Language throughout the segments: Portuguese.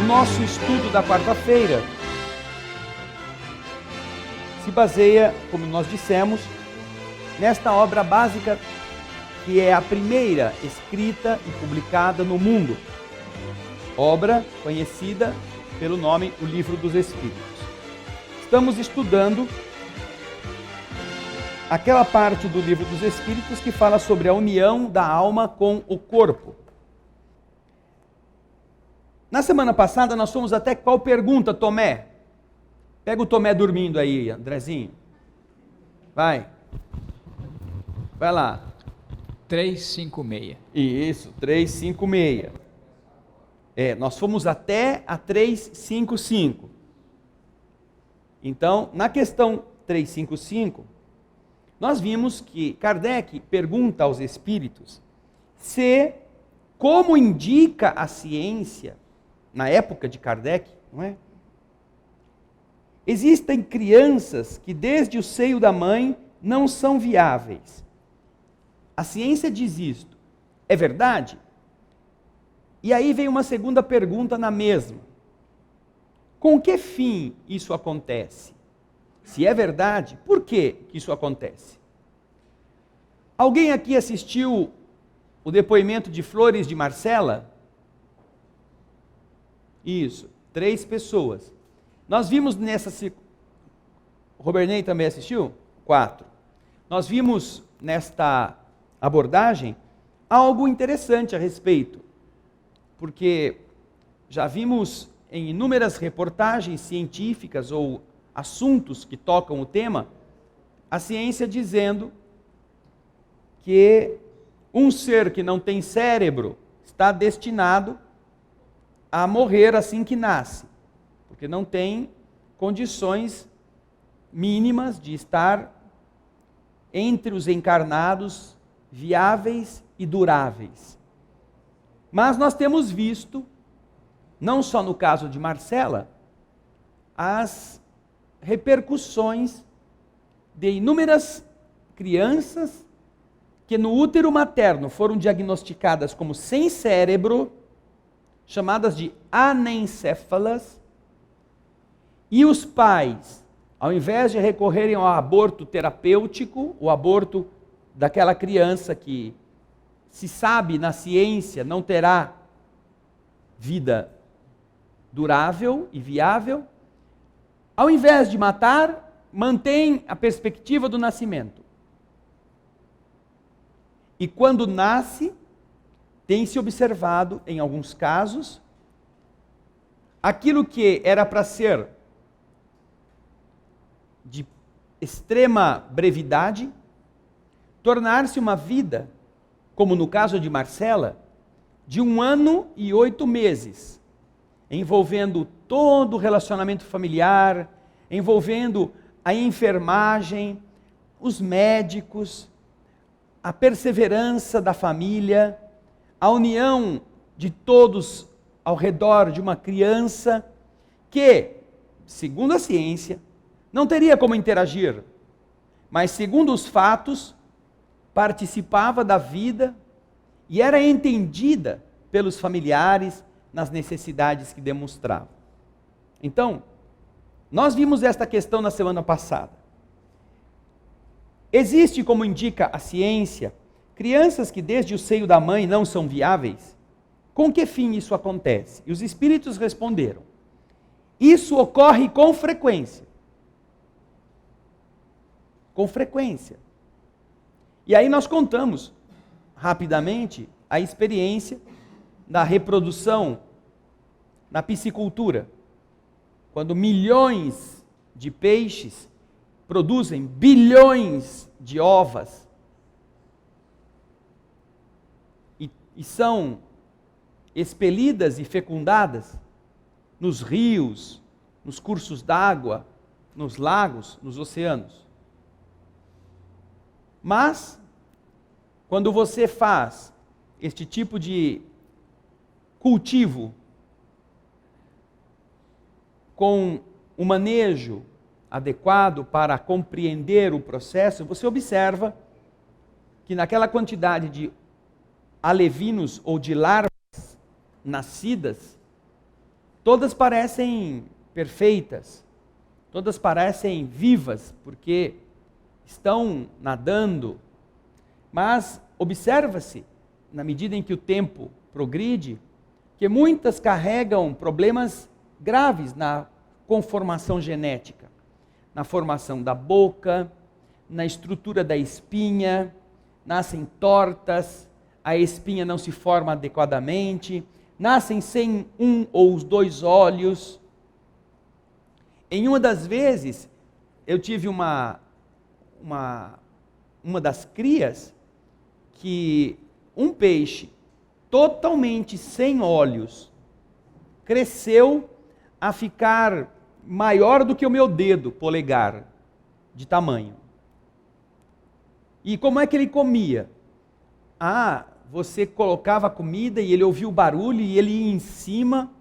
nosso estudo da quarta-feira se baseia, como nós dissemos, nesta obra básica que é a primeira escrita e publicada no mundo. Obra conhecida pelo nome O Livro dos Espíritos. Estamos estudando aquela parte do Livro dos Espíritos que fala sobre a união da alma com o corpo. Na semana passada nós fomos até qual pergunta, Tomé? Pega o Tomé dormindo aí, Andrezinho. Vai lá. 356. Isso, 356. Nós fomos até a 355. Então, na questão 355, nós vimos que Kardec pergunta aos espíritos se, como indica a ciência, na época de Kardec, não é? Existem crianças que desde o seio da mãe não são viáveis. A ciência diz isto. É verdade? E aí vem uma segunda pergunta na mesma. Com que fim isso acontece? Se é verdade, por que isso acontece? Alguém aqui assistiu o depoimento de Flores de Marcela? Isso, 3 pessoas. Nós vimos Robernei também assistiu? 4. Nós vimos nesta abordagem algo interessante a respeito, porque já vimos em inúmeras reportagens científicas ou assuntos que tocam o tema, a ciência dizendo que um ser que não tem cérebro está destinado a morrer assim que nasce, porque não tem condições mínimas de estar entre os encarnados viáveis e duráveis. Mas nós temos visto, não só no caso de Marcela, as repercussões de inúmeras crianças que no útero materno foram diagnosticadas como sem cérebro, chamadas de anencéfalas, e os pais, ao invés de recorrerem ao aborto terapêutico, o aborto daquela criança que se sabe na ciência não terá vida durável e viável, ao invés de matar, mantém a perspectiva do nascimento. E quando nasce, tem-se observado, em alguns casos, aquilo que era para ser de extrema brevidade, tornar-se uma vida, como no caso de Marcela, de 1 ano e 8 meses, envolvendo todo o relacionamento familiar, envolvendo a enfermagem, os médicos, a perseverança da família, a união de todos ao redor de uma criança que, segundo a ciência, não teria como interagir, mas segundo os fatos, participava da vida e era entendida pelos familiares nas necessidades que demonstrava. Então, nós vimos esta questão na semana passada. Existe, como indica a ciência, crianças que desde o seio da mãe não são viáveis? Com que fim isso acontece? E os espíritos responderam: isso ocorre com frequência. Com frequência. E aí nós contamos, rapidamente, a experiência da reprodução na piscicultura, quando milhões de peixes produzem bilhões de ovas e são expelidas e fecundadas nos rios, nos cursos d'água, nos lagos, nos oceanos. Mas, quando você faz este tipo de cultivo com o manejo adequado para compreender o processo, você observa que naquela quantidade de alevinos ou de larvas nascidas, todas parecem perfeitas, todas parecem vivas, porque estão nadando, mas observa-se, na medida em que o tempo progride, que muitas carregam problemas graves na conformação genética, na formação da boca, na estrutura da espinha, nascem tortas, a espinha não se forma adequadamente, nascem sem um ou os dois olhos. Em uma das vezes, eu tive uma das crias que um peixe totalmente sem olhos cresceu a ficar maior do que o meu dedo polegar de tamanho. E como é que ele comia? Você colocava a comida e ele ouvia o barulho e ele ia em cima,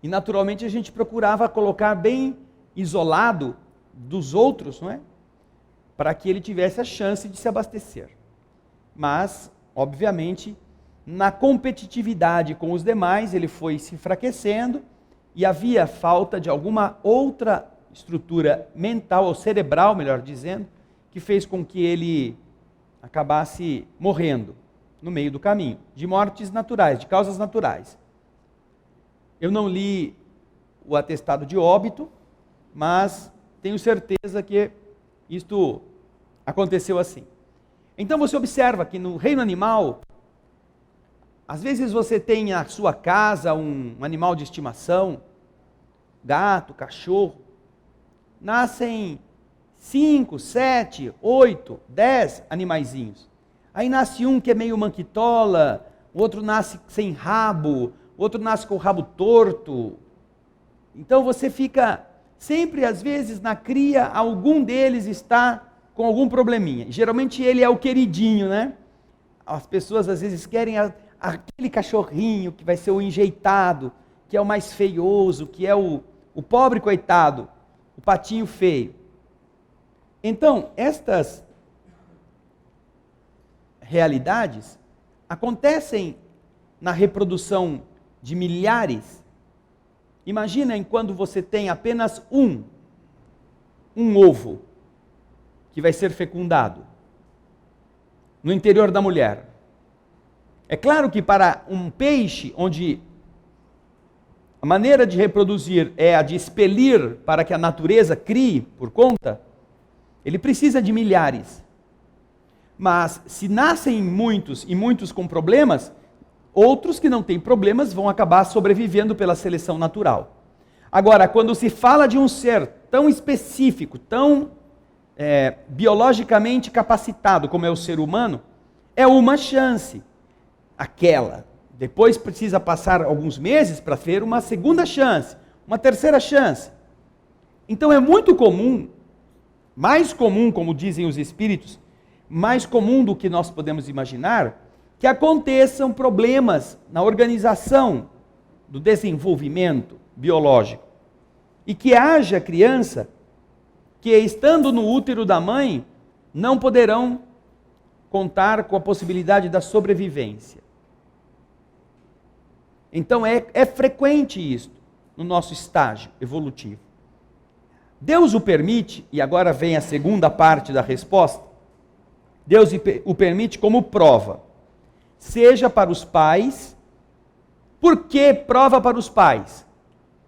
e naturalmente a gente procurava colocar bem isolado dos outros, não é? Para que ele tivesse a chance de se abastecer. Mas, obviamente, na competitividade com os demais, ele foi se enfraquecendo e havia falta de alguma outra estrutura mental, ou cerebral, melhor dizendo, que fez com que ele acabasse morrendo no meio do caminho, de mortes naturais, de causas naturais. Eu não li o atestado de óbito, mas tenho certeza que isto aconteceu assim. Então você observa que no reino animal, às vezes você tem na sua casa um animal de estimação, gato, cachorro, nascem 5, 7, 8, 10 animaizinhos. Aí nasce um que é meio manquitola, o outro nasce sem rabo, o outro nasce com o rabo torto. Então você fica sempre, às vezes, na cria, algum deles está com algum probleminha. Geralmente ele é o queridinho, né? As pessoas às vezes querem aquele cachorrinho que vai ser o enjeitado, que é o mais feioso, que é o pobre coitado, o patinho feio. Então, estas realidades acontecem na reprodução de milhares. Imaginem quando você tem apenas um ovo que vai ser fecundado no interior da mulher. É claro que para um peixe, onde a maneira de reproduzir é a de expelir para que a natureza crie por conta, ele precisa de milhares. Mas se nascem muitos e muitos com problemas, outros que não têm problemas vão acabar sobrevivendo pela seleção natural. Agora, quando se fala de um ser tão específico, tão biologicamente capacitado como é o ser humano, é uma chance. Aquela. Depois precisa passar alguns meses para ter uma segunda chance, uma terceira chance. Então é muito comum, mais comum, como dizem os espíritos, mais comum do que nós podemos imaginar, que aconteçam problemas na organização do desenvolvimento biológico. E que haja criança que, estando no útero da mãe, não poderão contar com a possibilidade da sobrevivência. Então é frequente isso no nosso estágio evolutivo. Deus o permite, e agora vem a segunda parte da resposta, Deus o permite como prova, seja para os pais. Por que prova para os pais?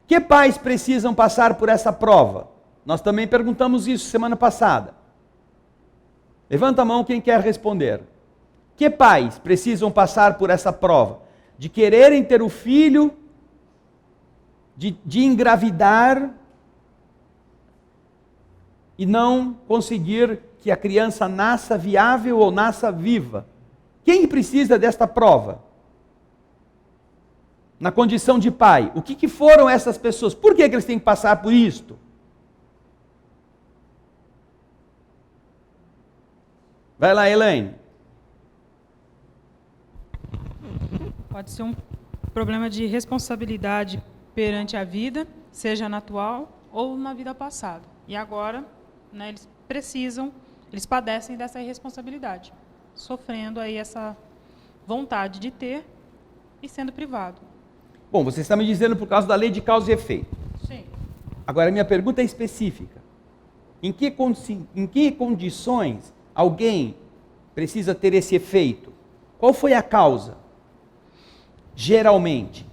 Que pais precisam passar por essa prova? Nós também perguntamos isso semana passada. Levanta a mão quem quer responder. Que pais precisam passar por essa prova? De quererem ter o filho, de engravidar e não conseguir que a criança nasça viável ou nasça viva. Quem precisa desta prova? Na condição de pai. O que foram essas pessoas? Por que eles têm que passar por isto? Vai lá, Elaine. Pode ser um problema de responsabilidade perante a vida, seja na atual ou na vida passada. E agora, né, eles padecem dessa irresponsabilidade, sofrendo aí essa vontade de ter e sendo privado. Bom, você está me dizendo por causa da lei de causa e efeito. Sim. Agora, minha pergunta é específica. Em que condições alguém precisa ter esse efeito? Qual foi a causa? Geralmente.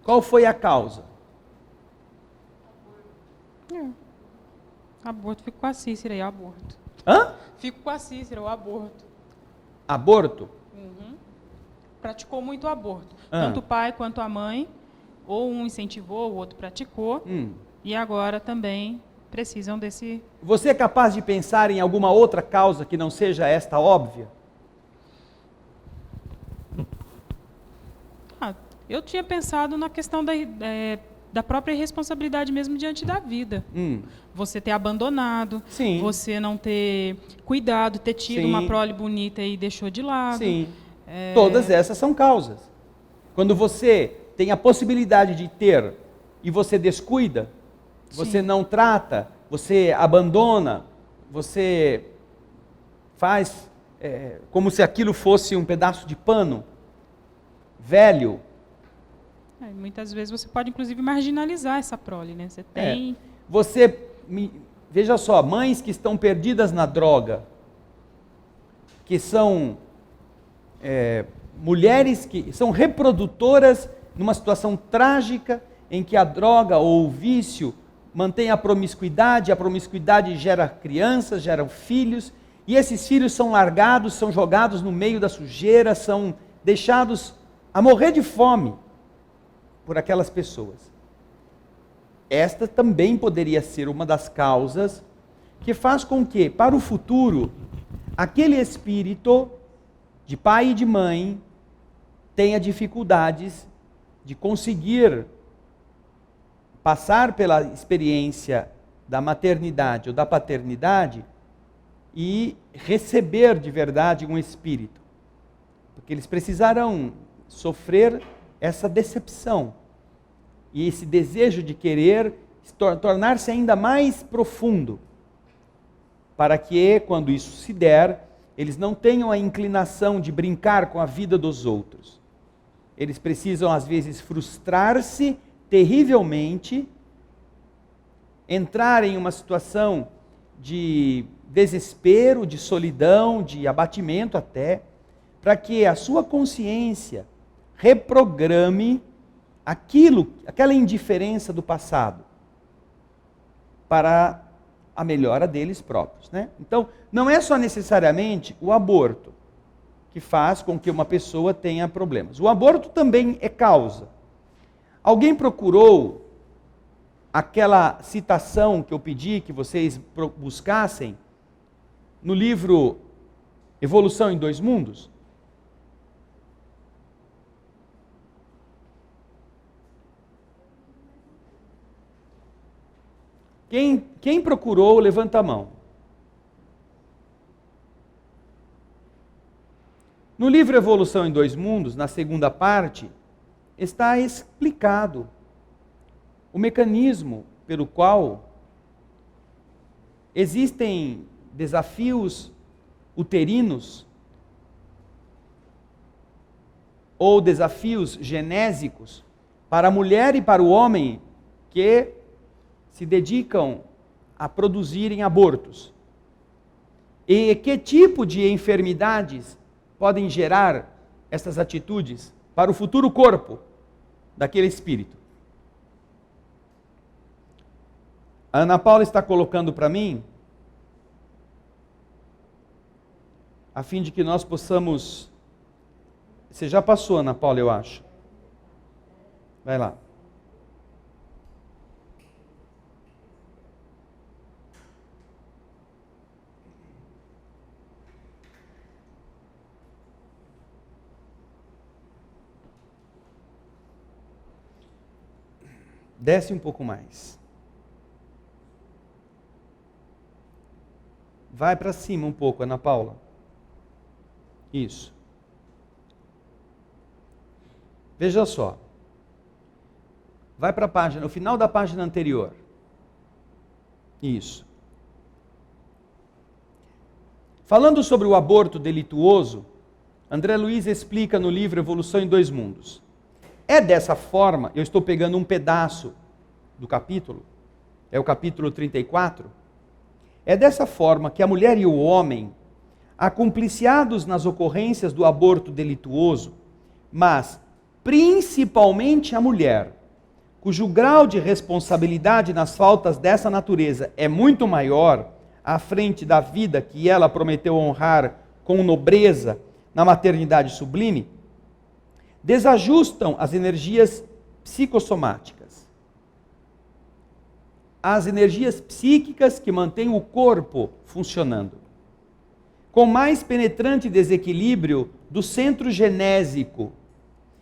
Qual foi a causa? Aborto. Fico com a Cícera aí, aborto. Hã? Fico com a Cícera, o aborto. Aborto? Praticou muito aborto. Ah. Tanto o pai quanto a mãe, ou um incentivou, o outro praticou. E agora também precisam desse... Você é capaz de pensar em alguma outra causa que não seja esta óbvia? Eu tinha pensado na questão da própria responsabilidade mesmo diante da vida. Você ter abandonado, Sim. você não ter cuidado, ter tido Sim. uma prole bonita e deixou de lado. Sim. Todas essas são causas. Quando você tem a possibilidade de ter e você descuida, você não trata, você abandona, você faz como se aquilo fosse um pedaço de pano velho. Muitas vezes você pode, inclusive, marginalizar essa prole, né? Você tem... Veja só, mães que estão perdidas na droga, que são mulheres que são reprodutoras numa situação trágica em que a droga ou o vício mantém a promiscuidade gera crianças, gera filhos, e esses filhos são largados, são jogados no meio da sujeira, são deixados a morrer de fome por aquelas pessoas. Esta também poderia ser uma das causas que faz com que, para o futuro, aquele espírito de pai e de mãe tenha dificuldades de conseguir passar pela experiência da maternidade ou da paternidade e receber de verdade um espírito. Porque eles precisarão sofrer essa decepção e esse desejo de querer tornar-se ainda mais profundo, para que, quando isso se der, eles não tenham a inclinação de brincar com a vida dos outros. Eles precisam, às vezes, frustrar-se terrivelmente, entrar em uma situação de desespero, de solidão, de abatimento até, para que a sua consciência reprograme aquela indiferença do passado para a melhora deles próprios, né? Então, não é só necessariamente o aborto que faz com que uma pessoa tenha problemas. O aborto também é causa. Alguém procurou aquela citação que eu pedi que vocês buscassem no livro Evolução em Dois Mundos? Quem procurou, levanta a mão. No livro Evolução em Dois Mundos, na segunda parte, está explicado o mecanismo pelo qual existem desafios uterinos ou desafios genésicos para a mulher e para o homem que se dedicam a produzirem abortos. E que tipo de enfermidades podem gerar essas atitudes para o futuro corpo daquele espírito? A Ana Paula está colocando para mim, a fim de que nós possamos... Você já passou, Ana Paula, eu acho. Vai lá. Desce um pouco mais. Vai para cima um pouco, Ana Paula. Isso. Veja só. Vai para a página, no final da página anterior. Isso. Falando sobre o aborto delituoso, André Luiz explica no livro Evolução em Dois Mundos. É dessa forma, eu estou pegando um pedaço do capítulo, é o capítulo 34, é dessa forma que a mulher e o homem, acumpliciados nas ocorrências do aborto delituoso, mas principalmente a mulher, cujo grau de responsabilidade nas faltas dessa natureza é muito maior, à frente da vida que ela prometeu honrar com nobreza na maternidade sublime, desajustam as energias psicossomáticas. As energias psíquicas que mantêm o corpo funcionando. Com mais penetrante desequilíbrio do centro genésico,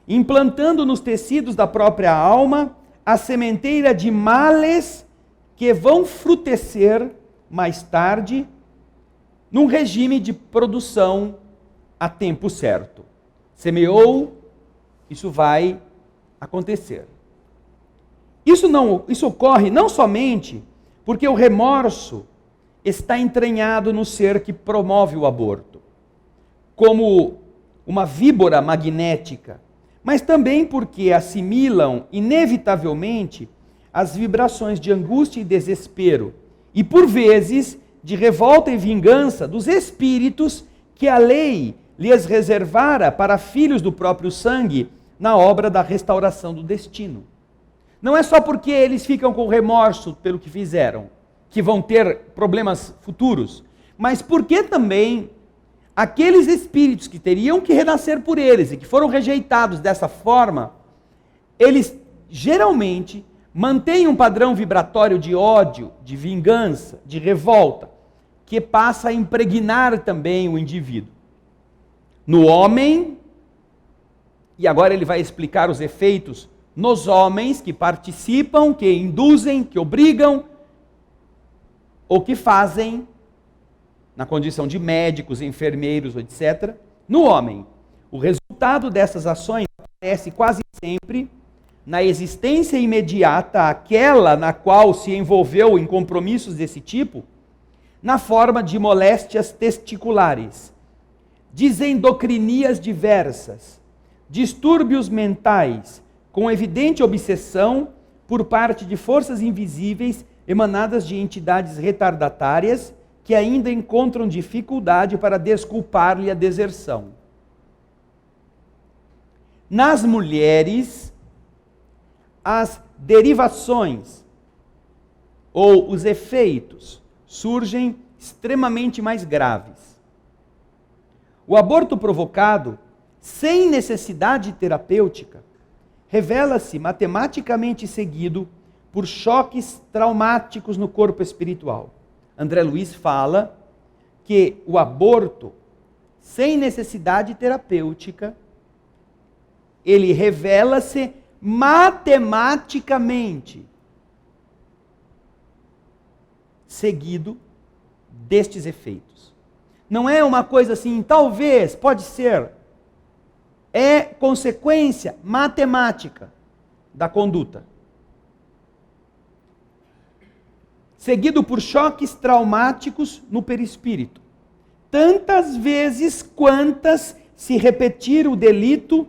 implantando nos tecidos da própria alma a sementeira de males que vão frutecer mais tarde num regime de produção a tempo certo. Semeou, isso vai acontecer. Isso ocorre não somente porque o remorso está entranhado no ser que promove o aborto, como uma víbora magnética, mas também porque assimilam inevitavelmente as vibrações de angústia e desespero, e por vezes de revolta e vingança dos espíritos que a lei lhes reservara para filhos do próprio sangue na obra da restauração do destino. Não é só porque eles ficam com remorso pelo que fizeram, que vão ter problemas futuros, mas porque também aqueles espíritos que teriam que renascer por eles e que foram rejeitados dessa forma, eles geralmente mantêm um padrão vibratório de ódio, de vingança, de revolta, que passa a impregnar também o indivíduo. No homem, e agora ele vai explicar os efeitos nos homens que participam, que induzem, que obrigam, ou que fazem, na condição de médicos, enfermeiros, etc. No homem, o resultado dessas ações aparece quase sempre na existência imediata, aquela na qual se envolveu em compromissos desse tipo, na forma de moléstias testiculares, desendocrinias diversas, distúrbios mentais, com evidente obsessão por parte de forças invisíveis emanadas de entidades retardatárias que ainda encontram dificuldade para desculpar-lhe a deserção. Nas mulheres, as derivações ou os efeitos surgem extremamente mais graves. O aborto provocado, sem necessidade terapêutica, revela-se matematicamente seguido por choques traumáticos no corpo espiritual. André Luiz fala que o aborto, sem necessidade terapêutica, ele revela-se matematicamente seguido destes efeitos. Não é uma coisa assim, talvez, pode ser. É consequência matemática da conduta. Seguido por choques traumáticos no perispírito. Tantas vezes quantas se repetir o delito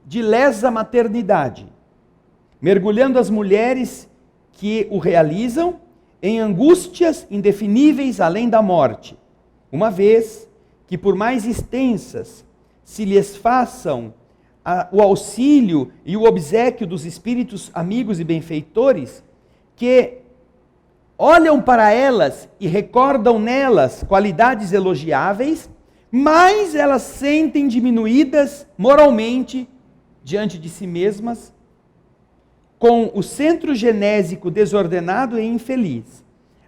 de lesa maternidade, mergulhando as mulheres que o realizam em angústias indefiníveis além da morte, uma vez que por mais extensas se lhes façam o auxílio e o obséquio dos espíritos amigos e benfeitores, que olham para elas e recordam nelas qualidades elogiáveis, mais elas sentem diminuídas moralmente diante de si mesmas, com o centro genésico desordenado e infeliz,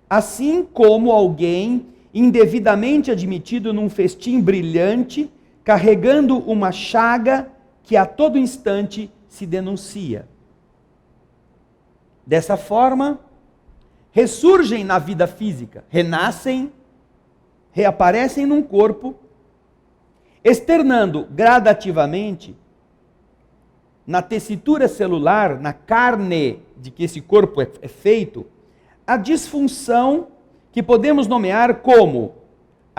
assim como alguém indevidamente admitido num festim brilhante, carregando uma chaga que a todo instante se denuncia. Dessa forma, ressurgem na vida física, renascem, reaparecem num corpo, externando gradativamente na tessitura celular, na carne de que esse corpo é feito, a disfunção que podemos nomear como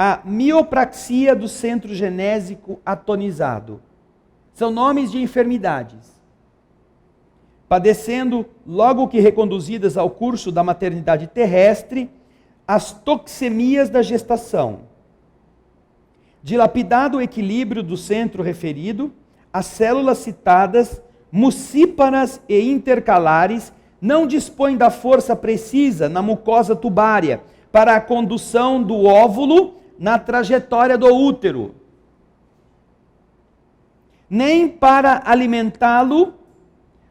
a miopraxia do centro genésico atonizado. São nomes de enfermidades. Padecendo, logo que reconduzidas ao curso da maternidade terrestre, as toxemias da gestação. Dilapidado o equilíbrio do centro referido, as células citadas, mucíparas e intercalares, não dispõem da força precisa na mucosa tubária para a condução do óvulo na trajetória do útero, nem para alimentá-lo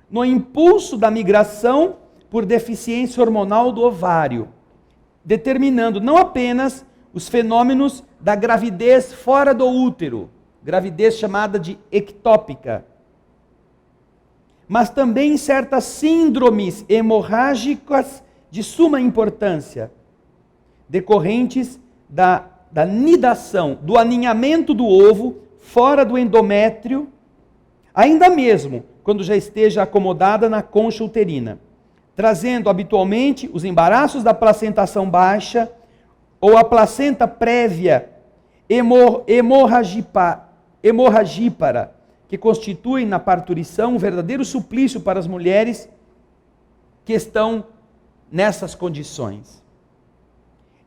no impulso da migração por deficiência hormonal do ovário, determinando não apenas os fenômenos da gravidez fora do útero, gravidez chamada de ectópica, mas também certas síndromes hemorrágicas de suma importância, decorrentes da nidação, do aninhamento do ovo fora do endométrio, ainda mesmo quando já esteja acomodada na concha uterina, trazendo habitualmente os embaraços da placentação baixa ou a placenta prévia hemorragípara, que constituem na parturição um verdadeiro suplício para as mulheres que estão nessas condições.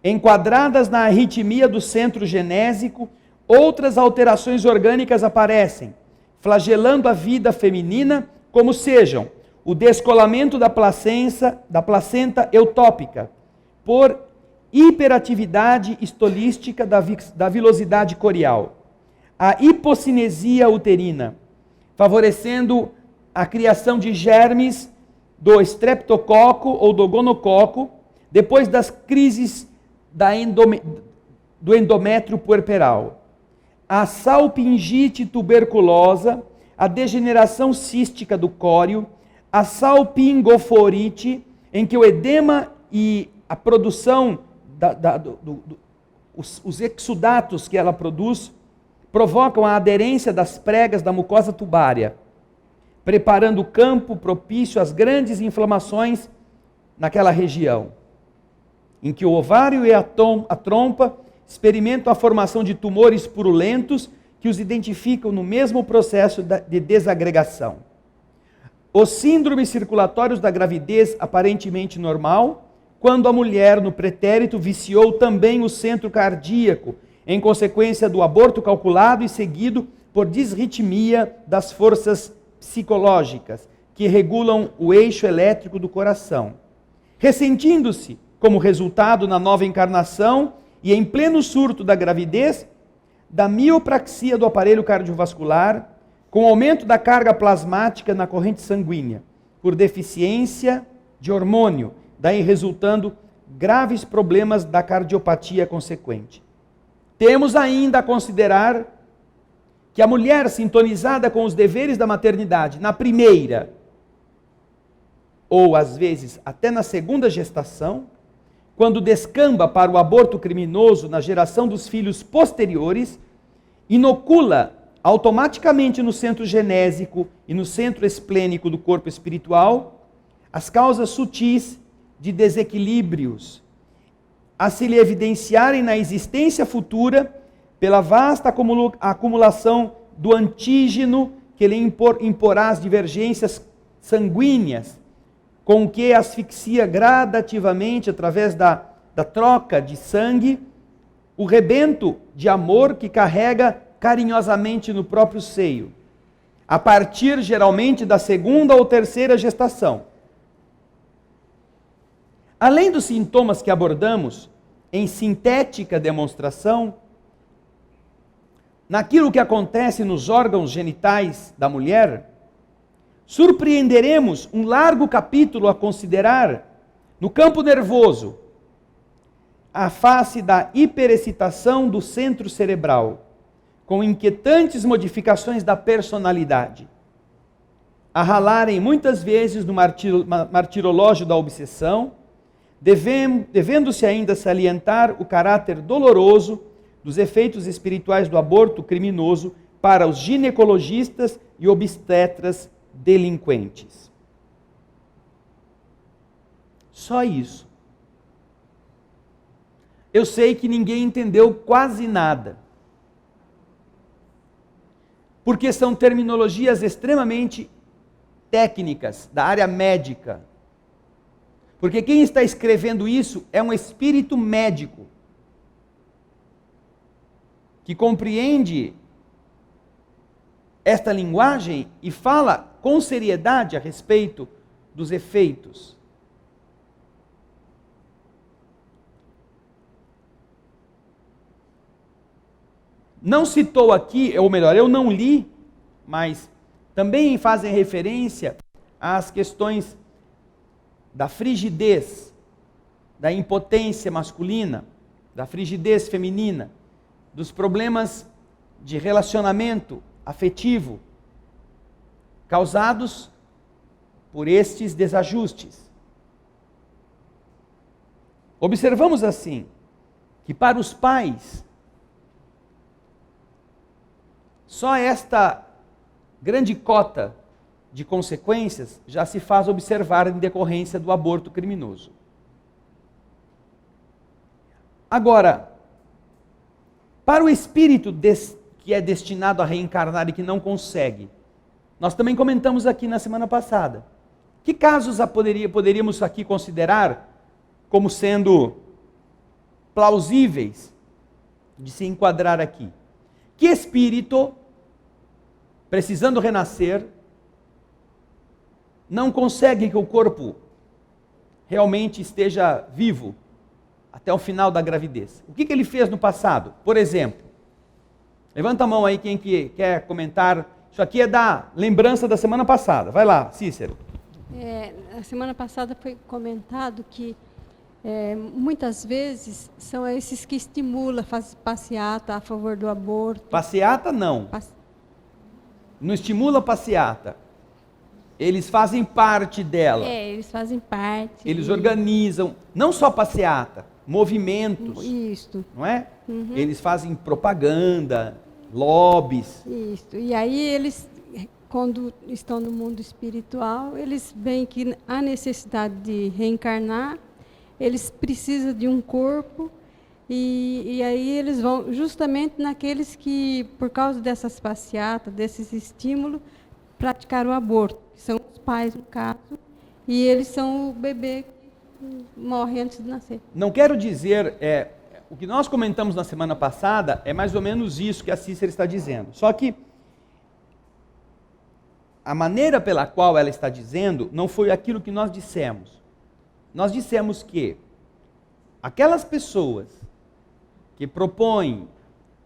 Enquadradas na arritmia do centro genésico, outras alterações orgânicas aparecem, flagelando a vida feminina, como sejam o descolamento da placenta eutópica, por hiperatividade histolística da vilosidade corial, a hipocinesia uterina, favorecendo a criação de germes do estreptococo ou do gonococo, depois das crises do endométrio puerperal, a salpingite tuberculosa, a degeneração cística do córeo, a salpingoforite, em que o edema e a produção, os exudatos que ela produz, provocam a aderência das pregas da mucosa tubária, preparando o campo propício às grandes inflamações naquela região, em que o ovário e a trompa experimentam a formação de tumores purulentos que os identificam no mesmo processo de desagregação. Os síndromes circulatórios da gravidez aparentemente normal, quando a mulher no pretérito viciou também o centro cardíaco, em consequência do aborto calculado e seguido por disritmia das forças psicológicas, que regulam o eixo elétrico do coração. Ressentindo-se, como resultado na nova encarnação e em pleno surto da gravidez, da miopraxia do aparelho cardiovascular, com aumento da carga plasmática na corrente sanguínea, por deficiência de hormônio, daí resultando graves problemas da cardiopatia consequente. Temos ainda a considerar que a mulher sintonizada com os deveres da maternidade na primeira, ou às vezes até na segunda gestação, quando descamba para o aborto criminoso na geração dos filhos posteriores, inocula automaticamente no centro genésico e no centro esplênico do corpo espiritual as causas sutis de desequilíbrios, a se lhe evidenciarem na existência futura pela vasta acumulação do antígeno que lhe imporá as divergências sanguíneas, com que asfixia gradativamente, através da troca de sangue, o rebento de amor que carrega carinhosamente no próprio seio, a partir geralmente da segunda ou terceira gestação. Além dos sintomas que abordamos em sintética demonstração, naquilo que acontece nos órgãos genitais da mulher, surpreenderemos um largo capítulo a considerar no campo nervoso, a face da hiperexcitação do centro cerebral, com inquietantes modificações da personalidade, a ralarem muitas vezes no martirológio da obsessão, devendo-se ainda salientar o caráter doloroso dos efeitos espirituais do aborto criminoso para os ginecologistas e obstetras delinquentes. Só isso. eu sei que ninguém entendeu quase nada. Porque são terminologias extremamente técnicas, da área médica. Porque quem está escrevendo isso é um espírito médico, que compreende esta linguagem e fala com seriedade a respeito dos efeitos. Não citou aqui, ou melhor, eu não li, mas também fazem referência às questões da frigidez, da impotência masculina, da frigidez feminina, dos problemas de relacionamento afetivo causados por estes desajustes. Observamos assim que para os pais só esta grande cota de consequências já se faz observar em decorrência do aborto criminoso. Agora, para o espírito que é destinado a reencarnar e que não consegue, nós também comentamos aqui na semana passada. Que casos poderíamos aqui considerar como sendo plausíveis de se enquadrar aqui? Que espírito, precisando renascer, não consegue que o corpo realmente esteja vivo até o final da gravidez? O que ele fez no passado? Por exemplo, levanta a mão aí quem quer comentar. Isso aqui é da lembrança da semana passada. Vai lá, Cícero. A semana passada foi comentado que muitas vezes são esses que estimulam, fazem passeata a favor do aborto. Passeata não. Não estimula a passeata. Eles fazem parte dela. Eles fazem parte. Eles organizam, não só passeata, movimentos. Isso. Não é? Uhum. Eles fazem propaganda, lobbies. Isso. E aí eles, quando estão no mundo espiritual, eles veem que há necessidade de reencarnar, eles precisam de um corpo, e aí eles vão justamente naqueles que, por causa dessas passeatas, desses estímulos, praticaram o aborto, que são os pais, no caso, e eles são o bebê que morre antes de nascer. Não quero dizer, o que nós comentamos na semana passada é mais ou menos isso que a Cícera está dizendo. Só que a maneira pela qual ela está dizendo não foi aquilo que nós dissemos. Nós dissemos que aquelas pessoas que propõem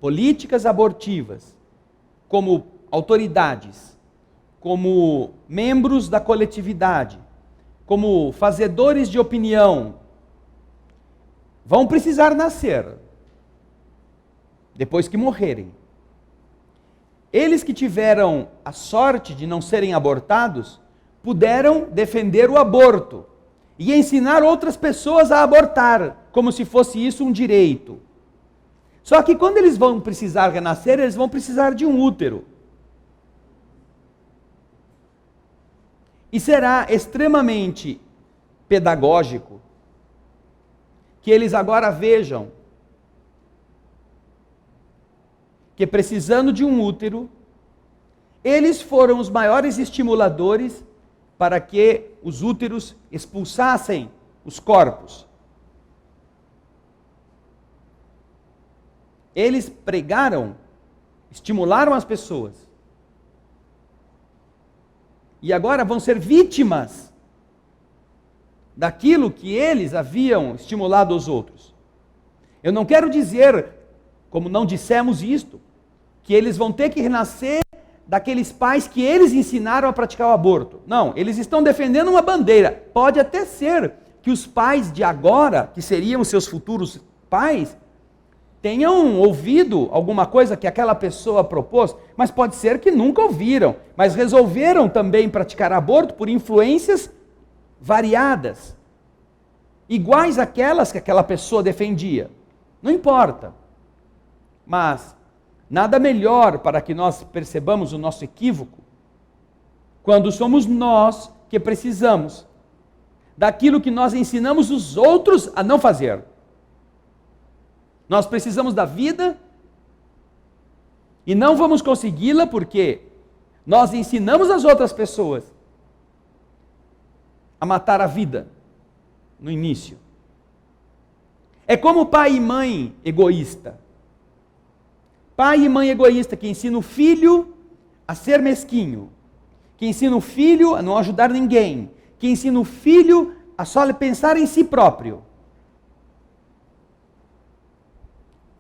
políticas abortivas como autoridades, como membros da coletividade, como fazedores de opinião, vão precisar nascer depois que morrerem. Eles que tiveram a sorte de não serem abortados, puderam defender o aborto e ensinar outras pessoas a abortar, como se fosse isso um direito. Só que quando eles vão precisar renascer, eles vão precisar de um útero. E será extremamente pedagógico que eles agora vejam que, precisando de um útero, eles foram os maiores estimuladores para que os úteros expulsassem os corpos. Eles pregaram, estimularam as pessoas. E agora vão ser vítimas daquilo que eles haviam estimulado os outros. Eu não quero dizer, como não dissemos isto, que eles vão ter que renascer daqueles pais que eles ensinaram a praticar o aborto. Não, eles estão defendendo uma bandeira. Pode até ser que os pais de agora, que seriam seus futuros pais, tenham ouvido alguma coisa que aquela pessoa propôs, mas pode ser que nunca ouviram, mas resolveram também praticar aborto por influências variadas, iguais àquelas que aquela pessoa defendia. Não importa. Mas nada melhor para que nós percebamos o nosso equívoco quando somos nós que precisamos daquilo que nós ensinamos os outros a não fazer. Nós precisamos da vida e não vamos consegui-la porque nós ensinamos as outras pessoas a matar a vida no início. É como pai e mãe egoísta. Pai e mãe egoísta que ensina o filho a ser mesquinho, que ensina o filho a não ajudar ninguém, que ensina o filho a só pensar em si próprio.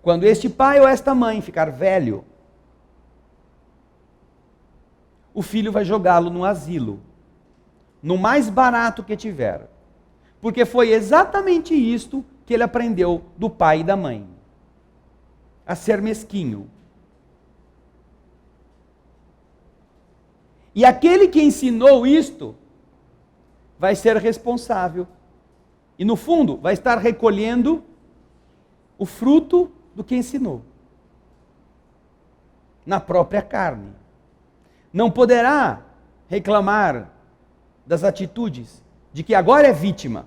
Quando este pai ou esta mãe ficar velho, o filho vai jogá-lo no asilo, no mais barato que tiver, porque foi exatamente isto que ele aprendeu do pai e da mãe, a ser mesquinho. E aquele que ensinou isto vai ser responsável. E no fundo, vai estar recolhendo o fruto do que ensinou. Na própria carne. Não poderá reclamar das atitudes de que agora é vítima.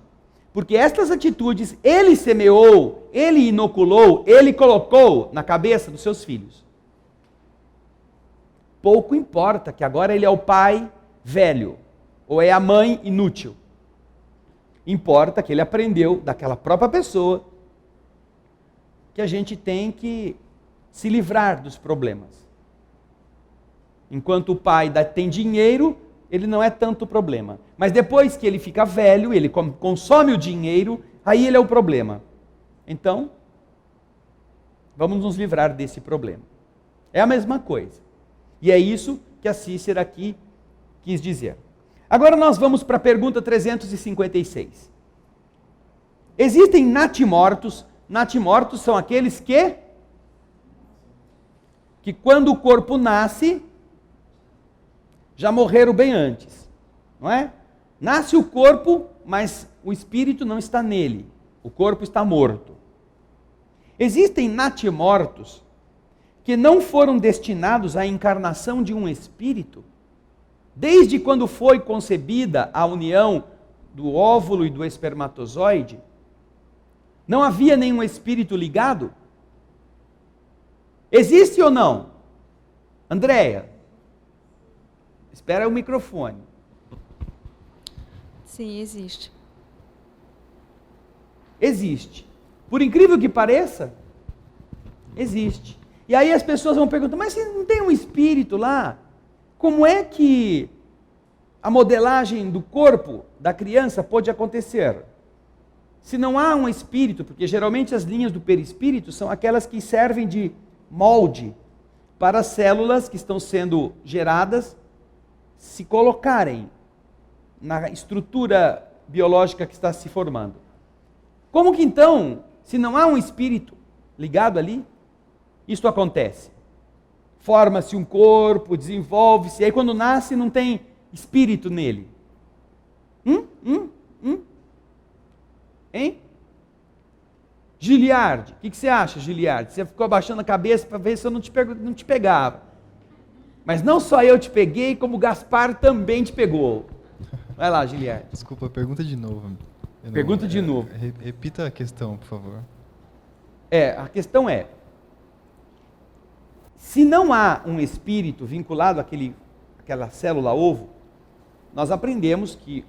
Porque estas atitudes ele semeou, ele inoculou, ele colocou na cabeça dos seus filhos. Pouco importa que agora ele é o pai velho, ou é a mãe inútil. Importa que ele aprendeu daquela própria pessoa que a gente tem que se livrar dos problemas. Enquanto o pai tem dinheiro, ele não é tanto problema. Mas depois que ele fica velho, ele consome o dinheiro, aí ele é o problema. Então, vamos nos livrar desse problema. É a mesma coisa. E é isso que a Cícera aqui quis dizer. Agora nós vamos para a pergunta 356. Existem natimortos. Natimortos são aqueles que quando o corpo nasce, já morreram bem antes. Não é? Nasce o corpo, mas o espírito não está nele. O corpo está morto. Existem natimortos que não foram destinados à encarnação de um espírito, desde quando foi concebida a união do óvulo e do espermatozoide, não havia nenhum espírito ligado? Existe ou não? Andréia, espera o microfone. Sim, existe. Existe. Por incrível que pareça, existe. E aí as pessoas vão perguntar, mas se não tem um espírito lá, como é que a modelagem do corpo da criança pode acontecer? Se não há um espírito, porque geralmente as linhas do perispírito são aquelas que servem de molde para as células que estão sendo geradas se colocarem na estrutura biológica que está se formando. Como que então, se não há um espírito ligado ali, isto acontece? Forma-se um corpo, desenvolve-se, aí quando nasce não tem espírito nele. Hein? Giliardi, o que você acha, Giliardi? Você ficou abaixando a cabeça para ver se eu não te pegava. Mas não só eu te peguei, como o Gaspar também te pegou. Vai lá, Giliardi. Desculpa, pergunta de novo. Pergunta de novo. Repita a questão, por favor. A questão é, se não há um espírito vinculado àquela célula ovo, nós aprendemos que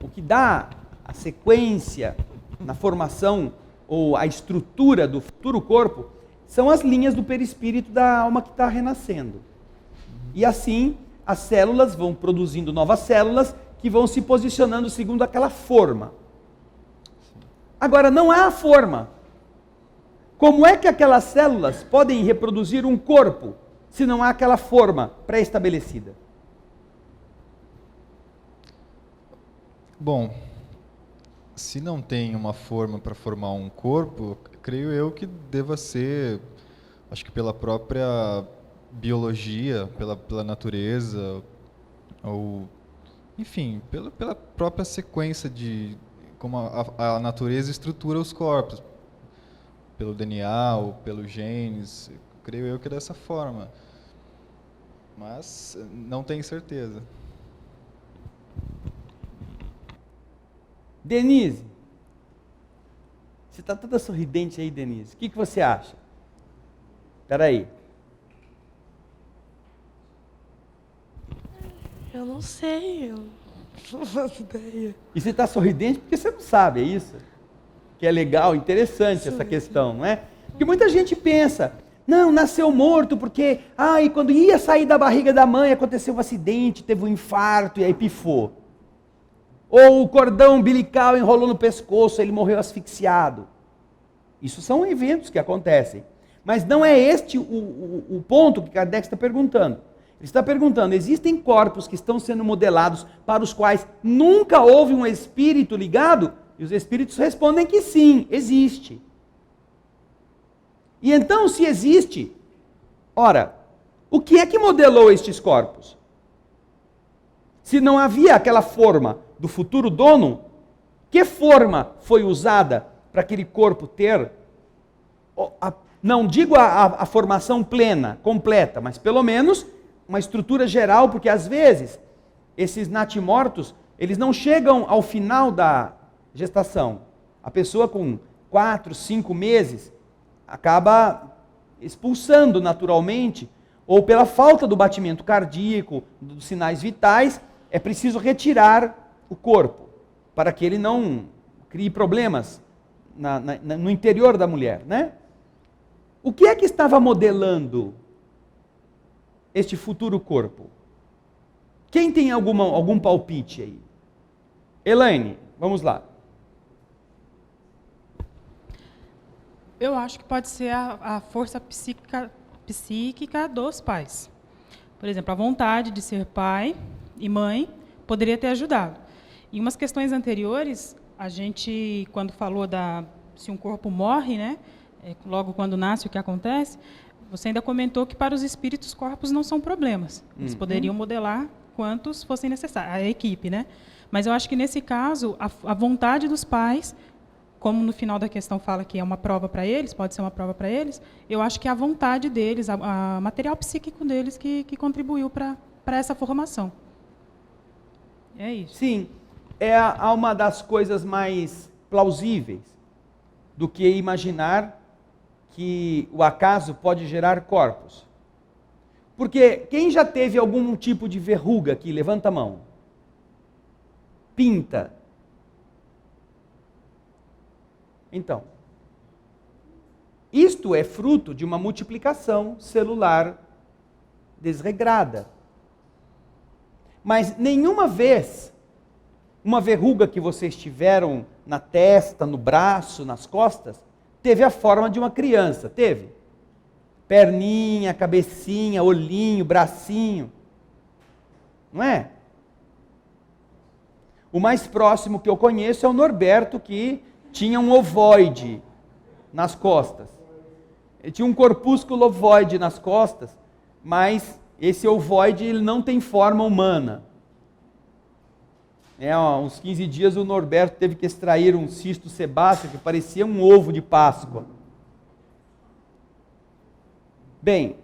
o que dá a sequência na formação ou a estrutura do futuro corpo são as linhas do perispírito da alma que está renascendo. E assim, as células vão produzindo novas células que vão se posicionando segundo aquela forma. Agora, não há a forma. Como é que aquelas células podem reproduzir um corpo se não há aquela forma pré-estabelecida? Bom, se não tem uma forma para formar um corpo, creio eu que deva ser, acho que pela própria biologia, pela natureza, ou, enfim, pela própria sequência de como a natureza estrutura os corpos, pelo DNA ou pelos genes, creio eu que é dessa forma, mas não tenho certeza. Denise, Você está toda sorridente aí, Denise. O que você acha? Espera aí. Eu não sei, eu não faço ideia. E você está sorridente porque você não sabe, é isso? Que é legal, interessante essa questão, não é? Porque muita gente pensa, não, nasceu morto porque, e quando ia sair da barriga da mãe aconteceu um acidente, teve um infarto e aí pifou. Ou o cordão umbilical enrolou no pescoço, ele morreu asfixiado. Isso são eventos que acontecem. Mas não é este o ponto que Kardec está perguntando. Ele está perguntando, existem corpos que estão sendo modelados para os quais nunca houve um espírito ligado? E os espíritos respondem que sim, existe. E então, se existe, ora, o que é que modelou estes corpos? Se não havia aquela forma do futuro dono, que forma foi usada para aquele corpo ter, não digo a formação plena, completa, mas pelo menos uma estrutura geral, porque às vezes esses natimortos, eles não chegam ao final da gestação. A pessoa com 4, 5 meses acaba expulsando naturalmente, ou pela falta do batimento cardíaco, dos sinais vitais, é preciso retirar o corpo, para que ele não crie problemas no interior da mulher, né? O que é que estava modelando este futuro corpo? Quem tem algum palpite aí? Elaine, vamos lá. Eu acho que pode ser a força psíquica dos pais. Por exemplo, a vontade de ser pai e mãe poderia ter ajudado. Em umas questões anteriores, a gente, quando falou se um corpo morre, né, logo quando nasce, o que acontece, você ainda comentou que para os espíritos, corpos não são problemas. Eles poderiam modelar quantos fossem necessários, a equipe, né? Mas eu acho que, nesse caso, a vontade dos pais, como no final da questão fala que é uma prova para eles, pode ser uma prova para eles, eu acho que é a vontade deles, a material psíquico deles que contribuiu para essa formação. É isso. Sim, é uma das coisas mais plausíveis do que imaginar que o acaso pode gerar corpos. Porque quem já teve algum tipo de verruga aqui, levanta a mão. Pinta. Então, isto é fruto de uma multiplicação celular desregrada. Mas nenhuma vez uma verruga que vocês tiveram na testa, no braço, nas costas, teve a forma de uma criança, teve? Perninha, cabecinha, olhinho, bracinho. Não é? O mais próximo que eu conheço é o Norberto, que tinha um ovoide nas costas. Ele tinha um corpúsculo ovoide nas costas, mas esse ovoide ele não tem forma humana. Há uns 15 dias o Norberto teve que extrair um cisto sebáceo que parecia um ovo de Páscoa. Bem,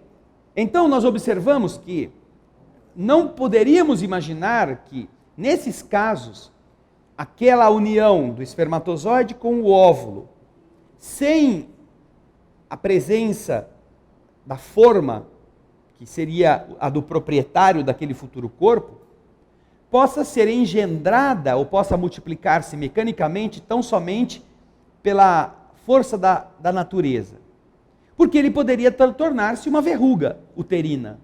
então nós observamos que não poderíamos imaginar que, nesses casos, aquela união do espermatozoide com o óvulo, sem a presença da forma, que seria a do proprietário daquele futuro corpo, possa ser engendrada ou possa multiplicar-se mecanicamente tão somente pela força da natureza. Porque ele poderia tornar-se uma verruga uterina,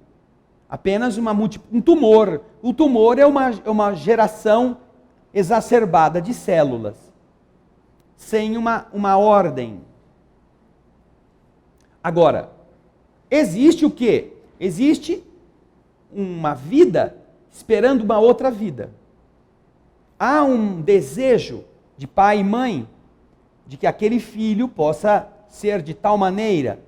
apenas um tumor. O tumor é uma geração exacerbada de células, sem uma ordem. Agora, existe o quê? Existe uma vida esperando uma outra vida. Há um desejo de pai e mãe de que aquele filho possa ser de tal maneira.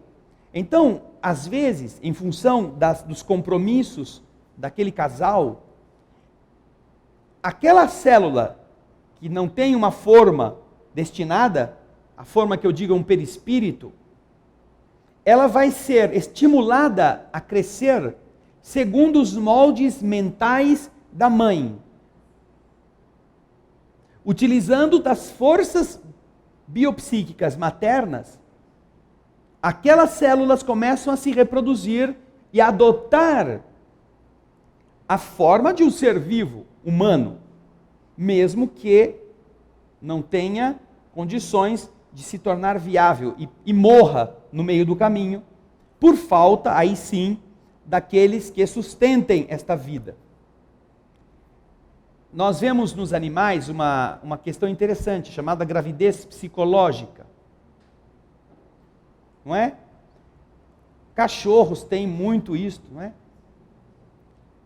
Então, às vezes, em função dos compromissos daquele casal, aquela célula que não tem uma forma destinada, a forma que eu digo é um perispírito, ela vai ser estimulada a crescer segundo os moldes mentais da mãe, utilizando das forças biopsíquicas maternas, aquelas células começam a se reproduzir e a adotar a forma de um ser vivo, humano, mesmo que não tenha condições de se tornar viável e morra no meio do caminho, por falta, aí sim, daqueles que sustentem esta vida. Nós vemos nos animais uma questão interessante, chamada gravidez psicológica. Não é? Cachorros têm muito isso, não é?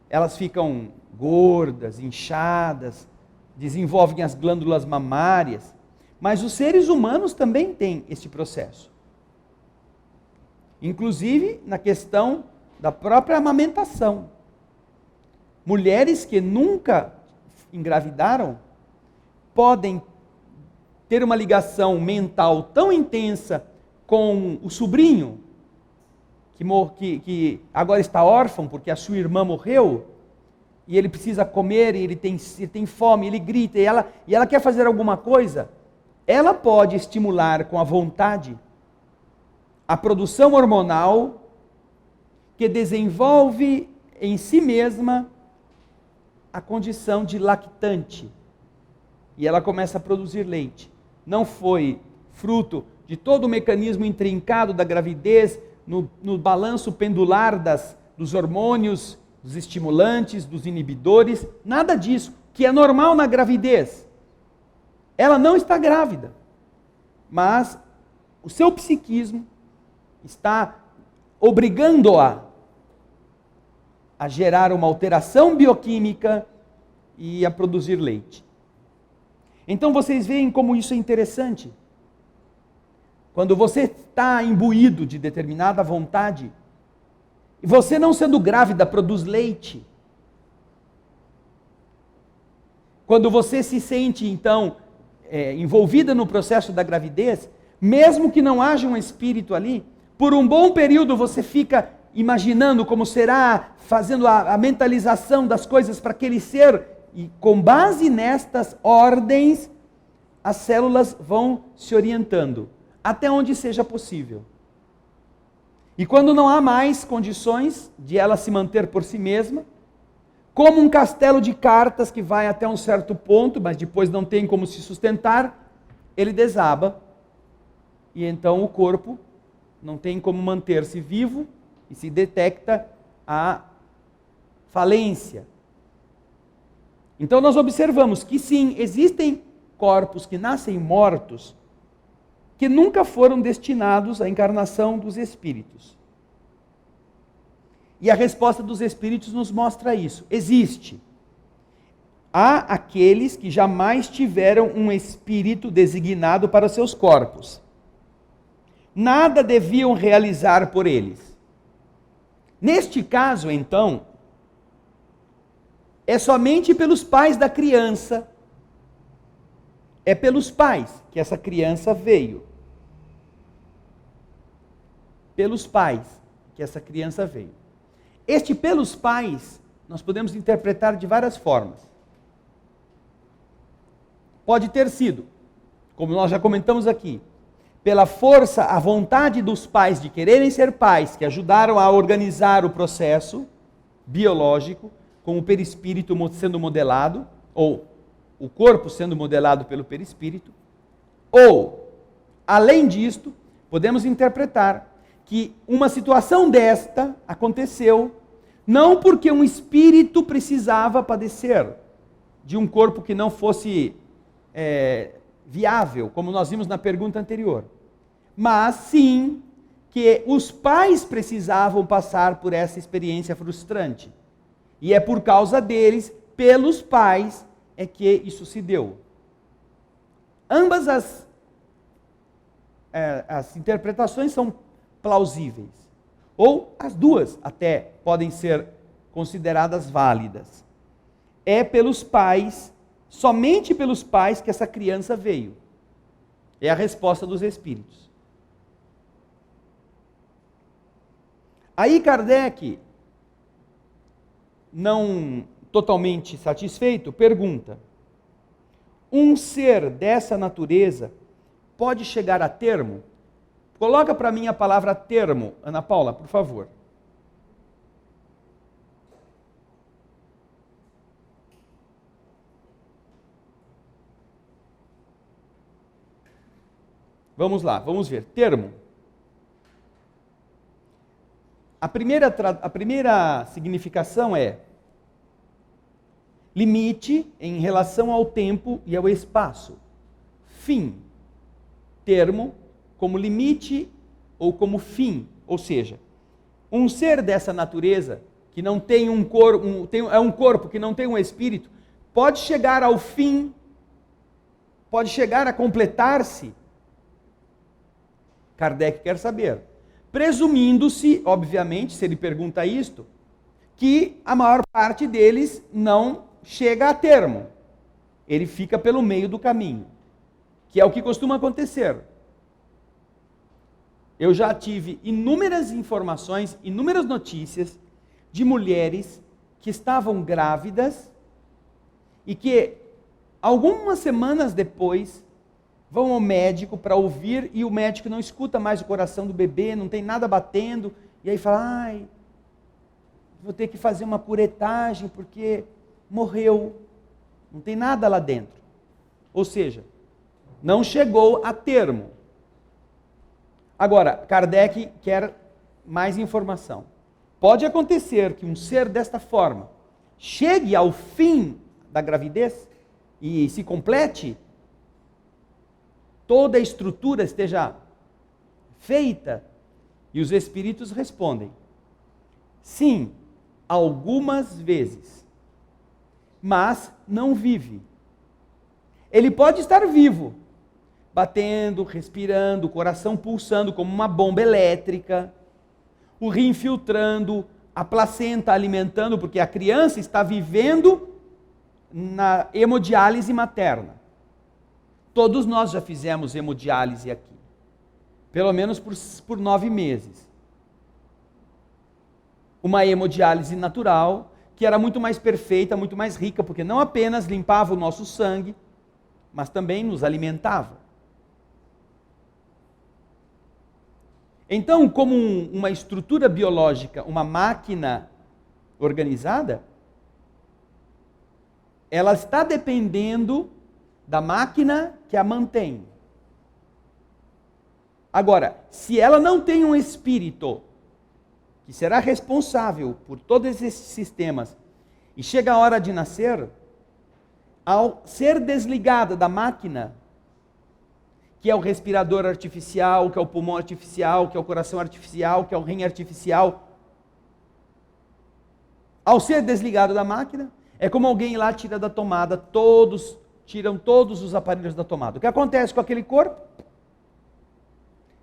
Elas ficam gordas, inchadas, desenvolvem as glândulas mamárias, mas os seres humanos também têm esse processo. Inclusive na questão da própria amamentação. Mulheres que nunca engravidaram podem ter uma ligação mental tão intensa com o sobrinho, que agora está órfão porque a sua irmã morreu, e ele precisa comer, e ele tem fome, ele grita, e ela quer fazer alguma coisa. Ela pode estimular com a vontade a produção hormonal que desenvolve em si mesma a condição de lactante. E ela começa a produzir leite. Não foi fruto de todo o mecanismo intrincado da gravidez, no balanço pendular dos hormônios, dos estimulantes, dos inibidores, nada disso, que é normal na gravidez. Ela não está grávida, mas o seu psiquismo está obrigando-a a gerar uma alteração bioquímica e a produzir leite. Então vocês veem como isso é interessante. Quando você está imbuído de determinada vontade, e você não sendo grávida produz leite. Quando você se sente então envolvida no processo da gravidez, mesmo que não haja um espírito ali, por um bom período você fica imaginando como será, fazendo a mentalização das coisas para aquele ser, e com base nestas ordens, as células vão se orientando, até onde seja possível. E quando não há mais condições de ela se manter por si mesma, como um castelo de cartas que vai até um certo ponto, mas depois não tem como se sustentar, ele desaba, e então o corpo não tem como manter-se vivo, e se detecta a falência. Então nós observamos que sim, existem corpos que nascem mortos, que nunca foram destinados à encarnação dos espíritos. E a resposta dos espíritos nos mostra isso. Existe. Há aqueles que jamais tiveram um espírito designado para seus corpos. Nada deviam realizar por eles. Neste caso, então, é somente pelos pais da criança, é pelos pais que essa criança veio. Pelos pais que essa criança veio. Este pelos pais, nós podemos interpretar de várias formas. Pode ter sido, como nós já comentamos aqui, pela força, a vontade dos pais de quererem ser pais, que ajudaram a organizar o processo biológico, com o perispírito sendo modelado, ou o corpo sendo modelado pelo perispírito, ou, além disto, podemos interpretar que uma situação desta aconteceu não porque um espírito precisava padecer de um corpo que não fosse viável, como nós vimos na pergunta anterior, mas sim que os pais precisavam passar por essa experiência frustrante. E é por causa deles, pelos pais, é que isso se deu. Ambas as interpretações são plausíveis. Ou as duas até podem ser consideradas válidas. É pelos pais, somente pelos pais que essa criança veio. É a resposta dos espíritos. Aí Kardec, não totalmente satisfeito, pergunta: um ser dessa natureza pode chegar a termo? Coloca para mim a palavra termo, Ana Paula, por favor. Vamos lá, vamos ver. Termo. A primeira significação é limite em relação ao tempo e ao espaço. Fim. Termo como limite ou como fim. Ou seja, um ser dessa natureza, que não tem um corpo, é um corpo que não tem um espírito, pode chegar ao fim, pode chegar a completar-se. Kardec quer saber. Presumindo-se, obviamente, se ele pergunta isto, que a maior parte deles não chega a termo. Ele fica pelo meio do caminho, que é o que costuma acontecer. Eu já tive inúmeras informações, inúmeras notícias de mulheres que estavam grávidas e que algumas semanas depois vão ao médico para ouvir e o médico não escuta mais o coração do bebê, não tem nada batendo, e aí fala, ai, vou ter que fazer uma curetagem porque morreu, não tem nada lá dentro. Ou seja, não chegou a termo. Agora, Kardec quer mais informação. Pode acontecer que um ser desta forma chegue ao fim da gravidez e se complete, toda a estrutura esteja feita, e os espíritos respondem, sim, algumas vezes, mas não vive. Ele pode estar vivo, batendo, respirando, o coração pulsando como uma bomba elétrica, o rim filtrando, a placenta alimentando, porque a criança está vivendo na hemodiálise materna. Todos nós já fizemos hemodiálise aqui, pelo menos por 9 meses. Uma hemodiálise natural, que era muito mais perfeita, muito mais rica, porque não apenas limpava o nosso sangue, mas também nos alimentava. Então, como uma estrutura biológica, uma máquina organizada, ela está dependendo da máquina que a mantém. Agora, se ela não tem um espírito que será responsável por todos esses sistemas, e chega a hora de nascer, ao ser desligada da máquina, que é o respirador artificial, que é o pulmão artificial, que é o coração artificial, que é o rim artificial, ao ser desligado da máquina, é como alguém lá tira da tomada, tiram todos os aparelhos da tomada. O que acontece com aquele corpo?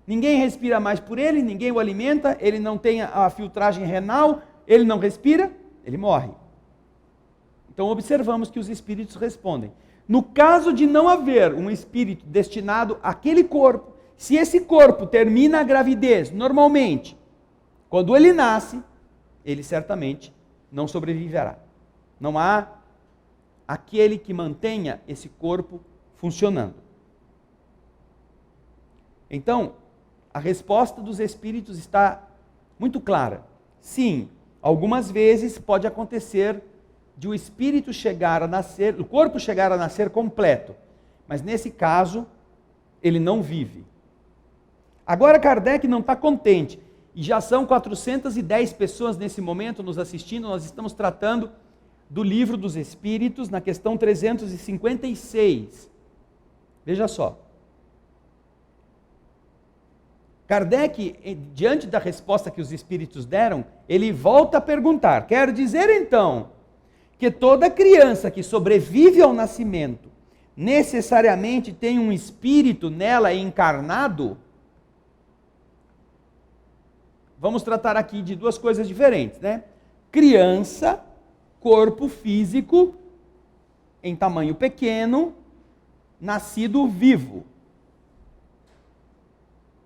Ninguém respira mais por ele, ninguém o alimenta, ele não tem a filtragem renal, ele não respira, ele morre. Então observamos que os espíritos respondem. No caso de não haver um espírito destinado àquele corpo, se esse corpo termina a gravidez, normalmente, quando ele nasce, ele certamente não sobreviverá. Não há aquele que mantenha esse corpo funcionando. Então, a resposta dos espíritos está muito clara. Sim, algumas vezes pode acontecer de o espírito chegar a nascer, o corpo chegar a nascer completo, mas nesse caso, ele não vive. Agora Kardec não está contente, e já são 410 pessoas nesse momento nos assistindo, nós estamos tratando do Livro dos Espíritos, na questão 356. Veja só. Kardec, diante da resposta que os espíritos deram, ele volta a perguntar, quer dizer então, que toda criança que sobrevive ao nascimento, necessariamente tem um espírito nela encarnado? Vamos tratar aqui de duas coisas diferentes, né? Criança, corpo físico, em tamanho pequeno, nascido vivo.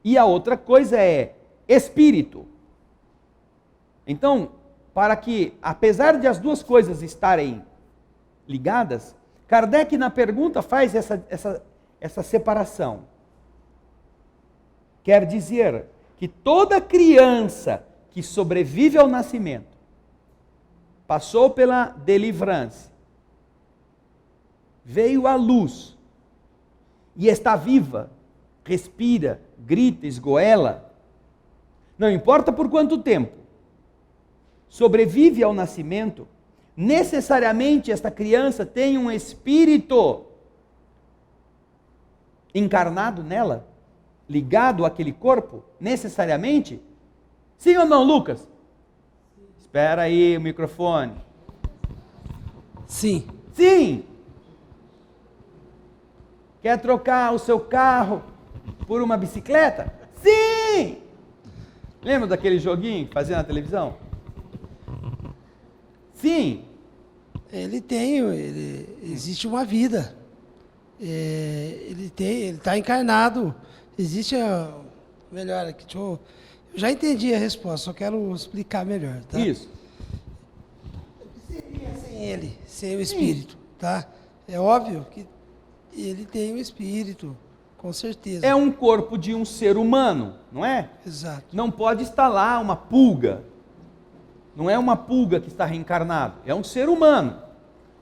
E a outra coisa é espírito. Então, para que, apesar de as duas coisas estarem ligadas, Kardec na pergunta faz essa separação. quer dizer que toda criança que sobrevive ao nascimento, passou pela delivrance, veio à luz e está viva, respira, grita, esgoela, não importa por quanto tempo, sobrevive ao nascimento, necessariamente esta criança tem um espírito encarnado nela, ligado àquele corpo, necessariamente? Sim ou não, Lucas? Espera aí o microfone. Sim. Sim! Quer trocar o seu carro por uma bicicleta? Sim! Lembra daquele joguinho que fazia na televisão? Sim! Existe uma vida. Ele está encarnado. Existe melhor aqui, eu já entendi a resposta, só quero explicar melhor, tá? Isso. O que seria sem ele, sem o espírito, tá? É óbvio que ele tem um espírito, com certeza. É um corpo de um ser humano, não é? Exato. Não pode estar lá uma pulga. Não é uma pulga que está reencarnado, é um ser humano.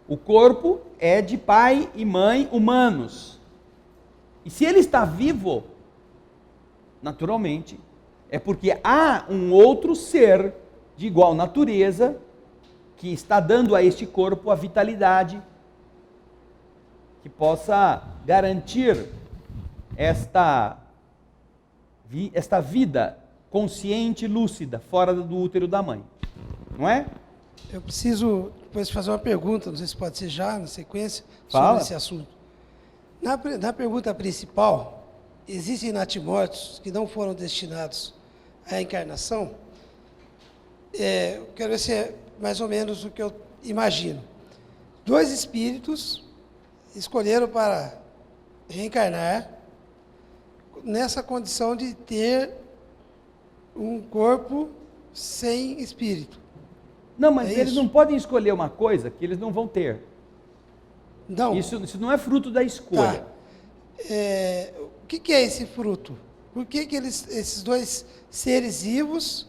O corpo é de pai e mãe humanos. E se ele está vivo, naturalmente, é porque há um outro ser de igual natureza que está dando a este corpo a vitalidade que possa garantir esta vida consciente e lúcida fora do útero da mãe. Não é? Eu preciso depois fazer uma pergunta, não sei se pode ser já, na sequência, Fala. sobre esse assunto. Na pergunta principal, existem natimortos que não foram destinados à encarnação? Eu quero ver se é mais ou menos o que eu imagino. 2 espíritos escolheram para reencarnar nessa condição de ter um corpo sem espírito. Não, mas É eles isso. não podem escolher uma coisa que eles não vão ter. Não. Isso não é fruto da escolha. Tá. O que é esse fruto? Por que esses 2 seres vivos,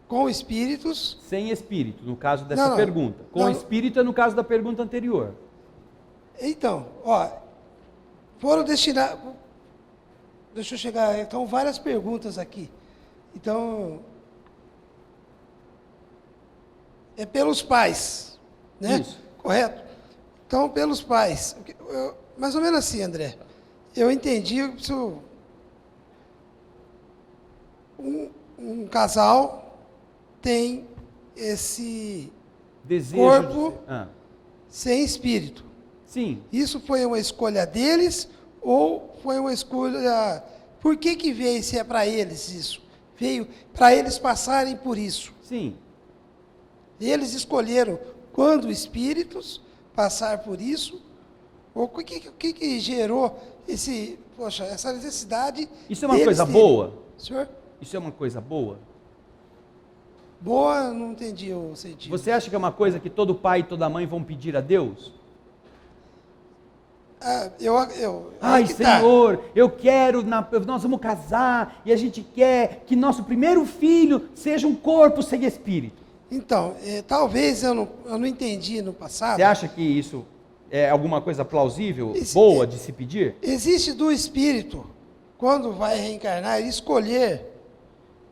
com espíritos... Sem espírito, no caso dessa Não. pergunta. Com Não. espírito é no caso da pergunta anterior. Então, foram destinados... Deixa eu chegar... Então, várias perguntas aqui. Então... É pelos pais, né? Isso. Correto? Então, pelos pais. Mais ou menos assim, André. Eu entendi, eu preciso... Um casal tem esse Desejo corpo de ser. sem espírito. Sim. Isso foi uma escolha deles ou foi uma escolha... Por que veio, se é para eles isso? Veio para eles passarem por isso. Sim. Eles escolheram, quando espíritos, passar por isso? Ou o que gerou essa necessidade? Isso é uma deles coisa terem? boa? Senhor? Isso é uma coisa boa? Boa, não entendi o sentido. Você acha que é uma coisa que todo pai e toda mãe vão pedir a Deus? Ai, Senhor, eu quero, nós vamos casar e a gente quer que nosso primeiro filho seja um corpo sem espírito. Então, talvez eu não entendi no passado. Você acha que isso é alguma coisa plausível, boa de se pedir? Existe do espírito, quando vai reencarnar, escolher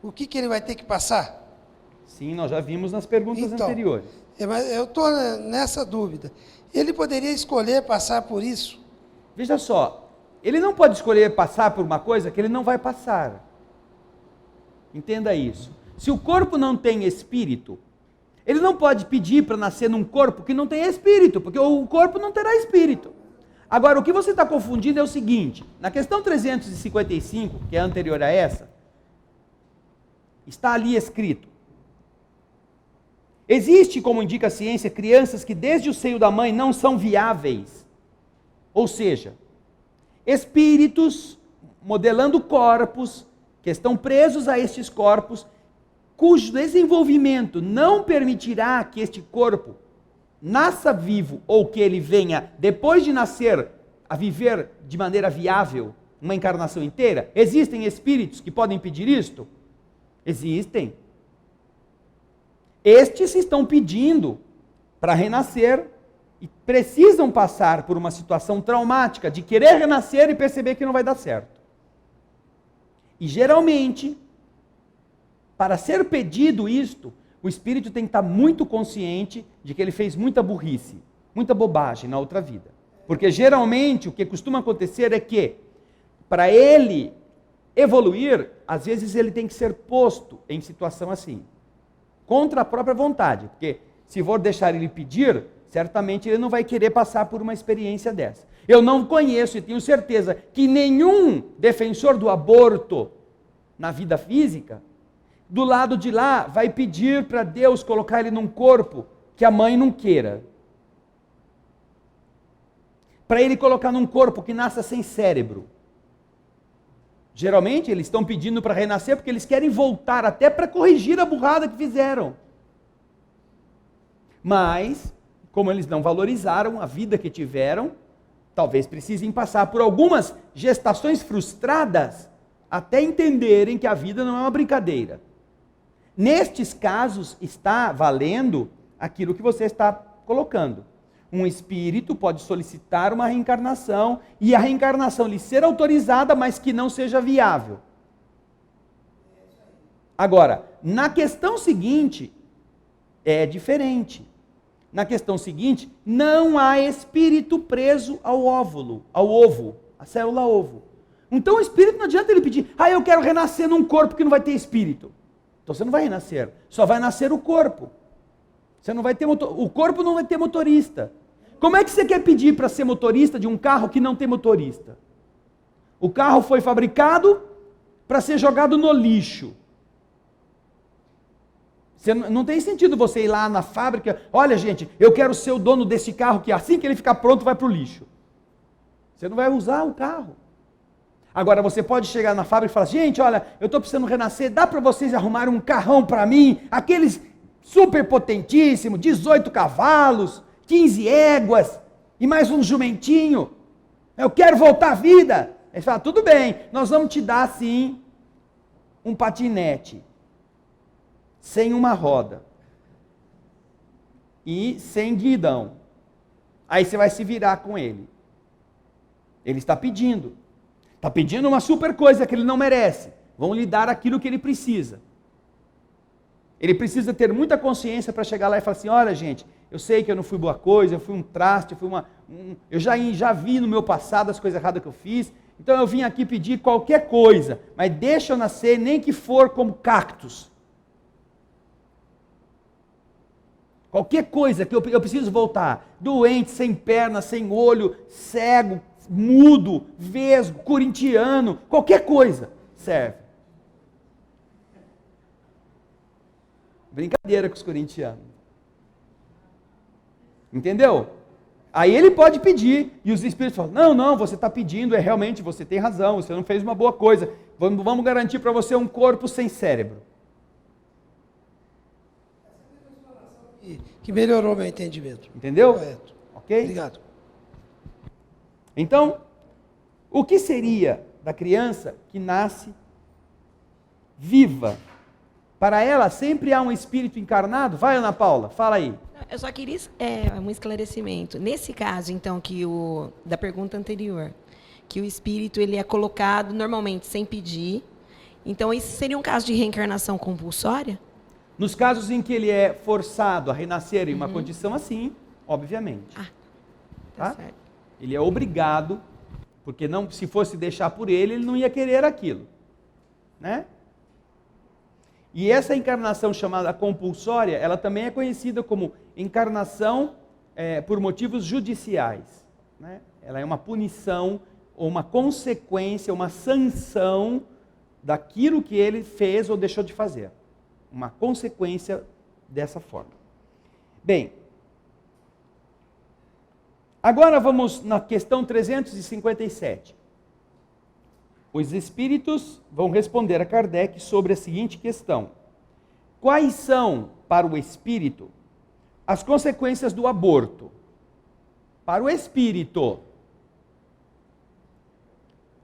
o que ele vai ter que passar? Sim, nós já vimos nas perguntas Então, anteriores. Mas eu estou nessa dúvida. Ele poderia escolher passar por isso? Veja só, ele não pode escolher passar por uma coisa que ele não vai passar. Entenda isso. Se o corpo não tem espírito, ele não pode pedir para nascer num corpo que não tem espírito, porque o corpo não terá espírito. Agora, o que você está confundindo é o seguinte, na questão 355, que é anterior a essa, está ali escrito: existe, como indica a ciência, crianças que desde o seio da mãe não são viáveis. Ou seja, espíritos modelando corpos que estão presos a estes corpos, cujo desenvolvimento não permitirá que este corpo nasça vivo ou que ele venha, depois de nascer, a viver de maneira viável, uma encarnação inteira? Existem espíritos que podem pedir isto? Existem. Estes estão pedindo para renascer e precisam passar por uma situação traumática de querer renascer e perceber que não vai dar certo. E geralmente, para ser pedido isto, o espírito tem que estar muito consciente de que ele fez muita burrice, muita bobagem na outra vida. Porque geralmente o que costuma acontecer é que, para ele evoluir, às vezes ele tem que ser posto em situação assim, contra a própria vontade. Porque se for deixar ele pedir, certamente ele não vai querer passar por uma experiência dessa. Eu não conheço e tenho certeza que nenhum defensor do aborto na vida física, do lado de lá, vai pedir para Deus colocar ele num corpo que a mãe não queira. Para ele colocar num corpo que nasça sem cérebro. Geralmente eles estão pedindo para renascer porque eles querem voltar até para corrigir a burrada que fizeram. Mas, como eles não valorizaram a vida que tiveram, talvez precisem passar por algumas gestações frustradas até entenderem que a vida não é uma brincadeira. Nestes casos está valendo aquilo que você está colocando. Um espírito pode solicitar uma reencarnação e a reencarnação lhe ser autorizada, mas que não seja viável. Agora, na questão seguinte, é diferente. Na questão seguinte, não há espírito preso ao óvulo, ao ovo, a célula ovo. Então o espírito não adianta ele pedir, eu quero renascer num corpo que não vai ter espírito. Então você não vai renascer, só vai nascer o corpo. Você não vai ter o corpo não vai ter motorista. Como é que você quer pedir para ser motorista de um carro que não tem motorista? O carro foi fabricado para ser jogado no lixo. Não tem sentido você ir lá na fábrica, olha gente, eu quero ser o dono desse carro que assim que ele ficar pronto vai para o lixo. Você não vai usar o carro. Agora você pode chegar na fábrica e falar, gente, olha, eu estou precisando renascer, dá para vocês arrumarem um carrão para mim, aqueles super potentíssimo, 18 cavalos, 15 éguas e mais um jumentinho. Eu quero voltar à vida. Ele fala, tudo bem, nós vamos te dar sim um patinete sem uma roda e sem guidão. Aí você vai se virar com ele. Ele está pedindo uma super coisa que ele não merece. Vão lhe dar aquilo que ele precisa. Ele precisa ter muita consciência para chegar lá e falar assim, olha gente, eu sei que eu não fui boa coisa, eu fui um traste, eu já vi no meu passado as coisas erradas que eu fiz, então eu vim aqui pedir qualquer coisa, mas deixa eu nascer, nem que for como cactus. Qualquer coisa que eu preciso voltar, doente, sem perna, sem olho, cego, mudo, vesgo, corintiano, qualquer coisa serve. Brincadeira com os corintianos. Entendeu? Aí ele pode pedir, e os espíritos falam, não, você está pedindo, realmente, você tem razão, você não fez uma boa coisa, vamos garantir para você um corpo sem cérebro. Que melhorou meu entendimento. Entendeu? Correto. Ok? Obrigado. Então, o que seria da criança que nasce viva? Para ela sempre há um espírito encarnado? Vai, Ana Paula, fala aí. Eu só queria um esclarecimento. Nesse caso, então, da pergunta anterior, que o espírito ele é colocado normalmente sem pedir, então isso seria um caso de reencarnação compulsória? Nos casos em que ele é forçado a renascer em uma condição assim, obviamente. Tá certo. Ele é obrigado, porque se fosse deixar por ele não ia querer aquilo. Né? E essa encarnação chamada compulsória, ela também é conhecida como encarnação por motivos judiciais. Né? Ela é uma punição, ou uma consequência, uma sanção daquilo que ele fez ou deixou de fazer. Uma consequência dessa forma. Bem, agora vamos na questão 357. Os espíritos vão responder a Kardec sobre a seguinte questão: quais são, para o espírito, as consequências do aborto? Para o espírito.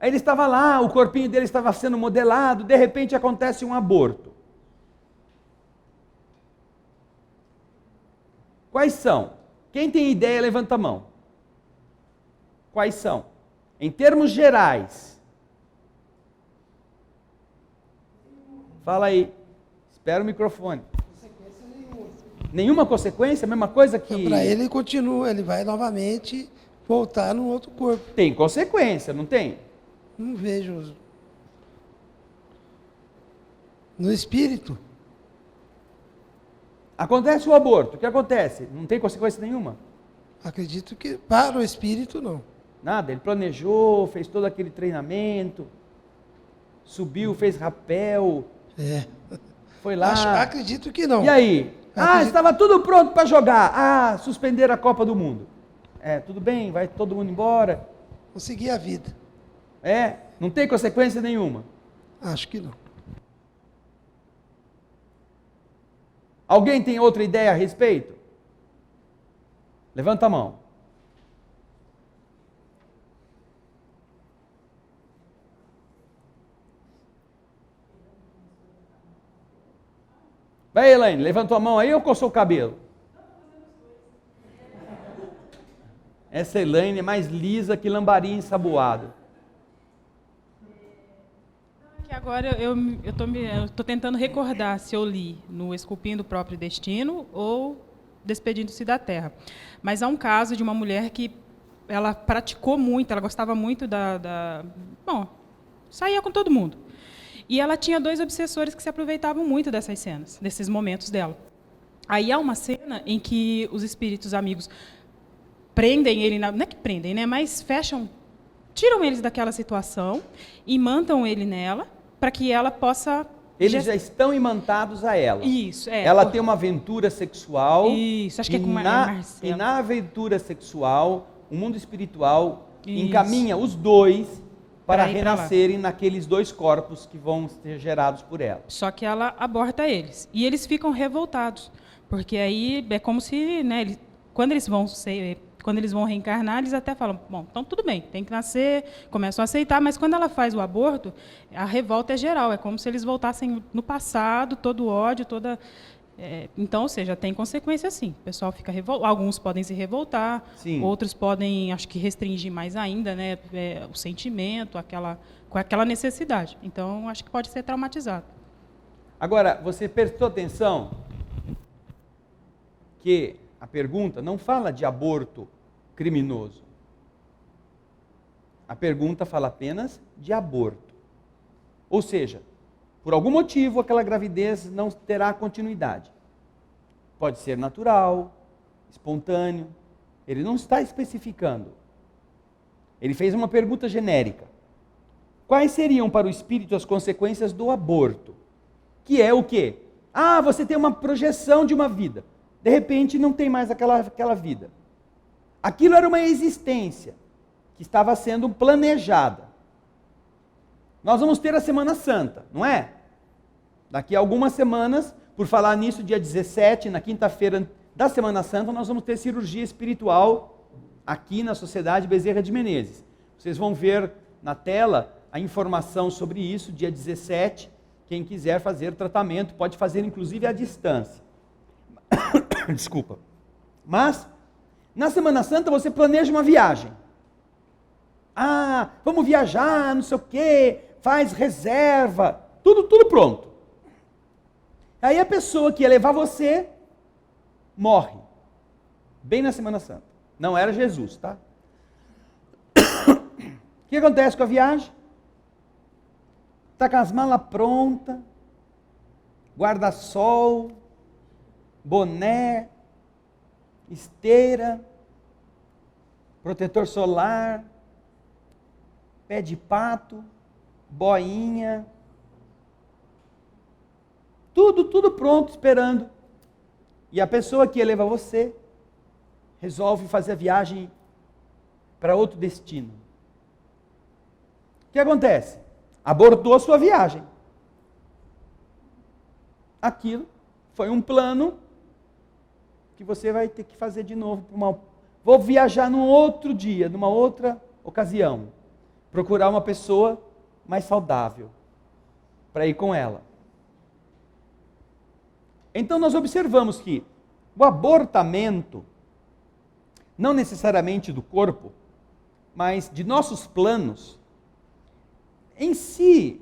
Aí ele estava lá, o corpinho dele estava sendo modelado, de repente acontece um aborto. Quais são? Quem tem ideia, levanta a mão. Quais são? Em termos gerais. Fala aí. Espera o microfone. Nenhuma consequência? A mesma coisa que... Para ele continua, ele vai novamente voltar num outro corpo. Tem consequência, não tem? Não vejo. No espírito. Acontece o aborto, o que acontece? Não tem consequência nenhuma? Acredito que para o espírito não. Nada, ele planejou, fez todo aquele treinamento, subiu, fez rapel, É. foi lá. Acredito que não. E aí? Acredito- Estava tudo pronto para jogar. Suspenderam a Copa do Mundo. Tudo bem, vai todo mundo embora. Vou seguir a vida. Não tem consequência nenhuma. Acho que não. Alguém tem outra ideia a respeito? Levanta a mão. Vai, Elaine, levantou a mão aí ou coçou o cabelo? Essa Elaine é mais lisa que lambari ensaboado. Que agora eu estou tentando recordar se eu li no Esculpindo o Próprio Destino ou Despedindo-se da Terra. Mas há um caso de uma mulher que ela praticou muito, ela gostava muito Bom, saía com todo mundo. E ela tinha 2 obsessores que se aproveitavam muito dessas cenas, desses momentos dela. Aí há uma cena em que os espíritos amigos prendem ele, não é que prendem, né? Mas tiram eles daquela situação, imantam ele nela, para que ela possa... Eles já estão imantados a ela. Isso, Ela tem uma aventura sexual. Isso, acho que é com e Marcelo. na aventura sexual, o mundo espiritual Isso. encaminha os dois para Pra ir pra lá. renascerem naqueles 2 corpos que vão ser gerados por ela. Só que ela aborta eles. E eles ficam revoltados. Porque aí é como se, né, quando eles vão reencarnar, eles até falam, bom, então tudo bem, tem que nascer, começam a aceitar, mas quando ela faz o aborto, a revolta é geral, é como se eles voltassem no passado, todo o ódio, então, ou seja, tem consequência sim. O pessoal fica revoltado, alguns podem se revoltar, Sim. outros podem, acho que restringir mais ainda, né, o sentimento, com aquela necessidade. Então, acho que pode ser traumatizado. Agora, você prestou atenção que a pergunta não fala de aborto criminoso. A pergunta fala apenas de aborto. Ou seja, por algum motivo aquela gravidez não terá continuidade. Pode ser natural, espontâneo. Ele não está especificando. Ele fez uma pergunta genérica. Quais seriam para o espírito as consequências do aborto? Que é o quê? Você tem uma projeção de uma vida. De repente não tem mais aquela vida. Aquilo era uma existência que estava sendo planejada. Nós vamos ter a Semana Santa, não é? Daqui a algumas semanas, por falar nisso, dia 17, na quinta-feira da Semana Santa, nós vamos ter cirurgia espiritual aqui na Sociedade Bezerra de Menezes. Vocês vão ver na tela a informação sobre isso, dia 17. Quem quiser fazer tratamento pode fazer inclusive à distância. Desculpa. Mas, na Semana Santa você planeja uma viagem. Vamos viajar, não sei o quê, faz reserva, tudo pronto. Aí a pessoa que ia levar você, morre. Bem na Semana Santa. Não era Jesus, tá? O que acontece com a viagem? Está com as malas prontas, guarda-sol, boné, esteira, protetor solar, pé de pato, boinha, tudo pronto, esperando. E a pessoa que ia levar você resolve fazer a viagem para outro destino. O que acontece? Abortou a sua viagem. Aquilo foi um plano que você vai ter que fazer de novo. Vou viajar num outro dia, numa outra ocasião. procurar uma pessoa mais saudável para ir com ela. Então nós observamos que o abortamento, não necessariamente do corpo, mas de nossos planos, em si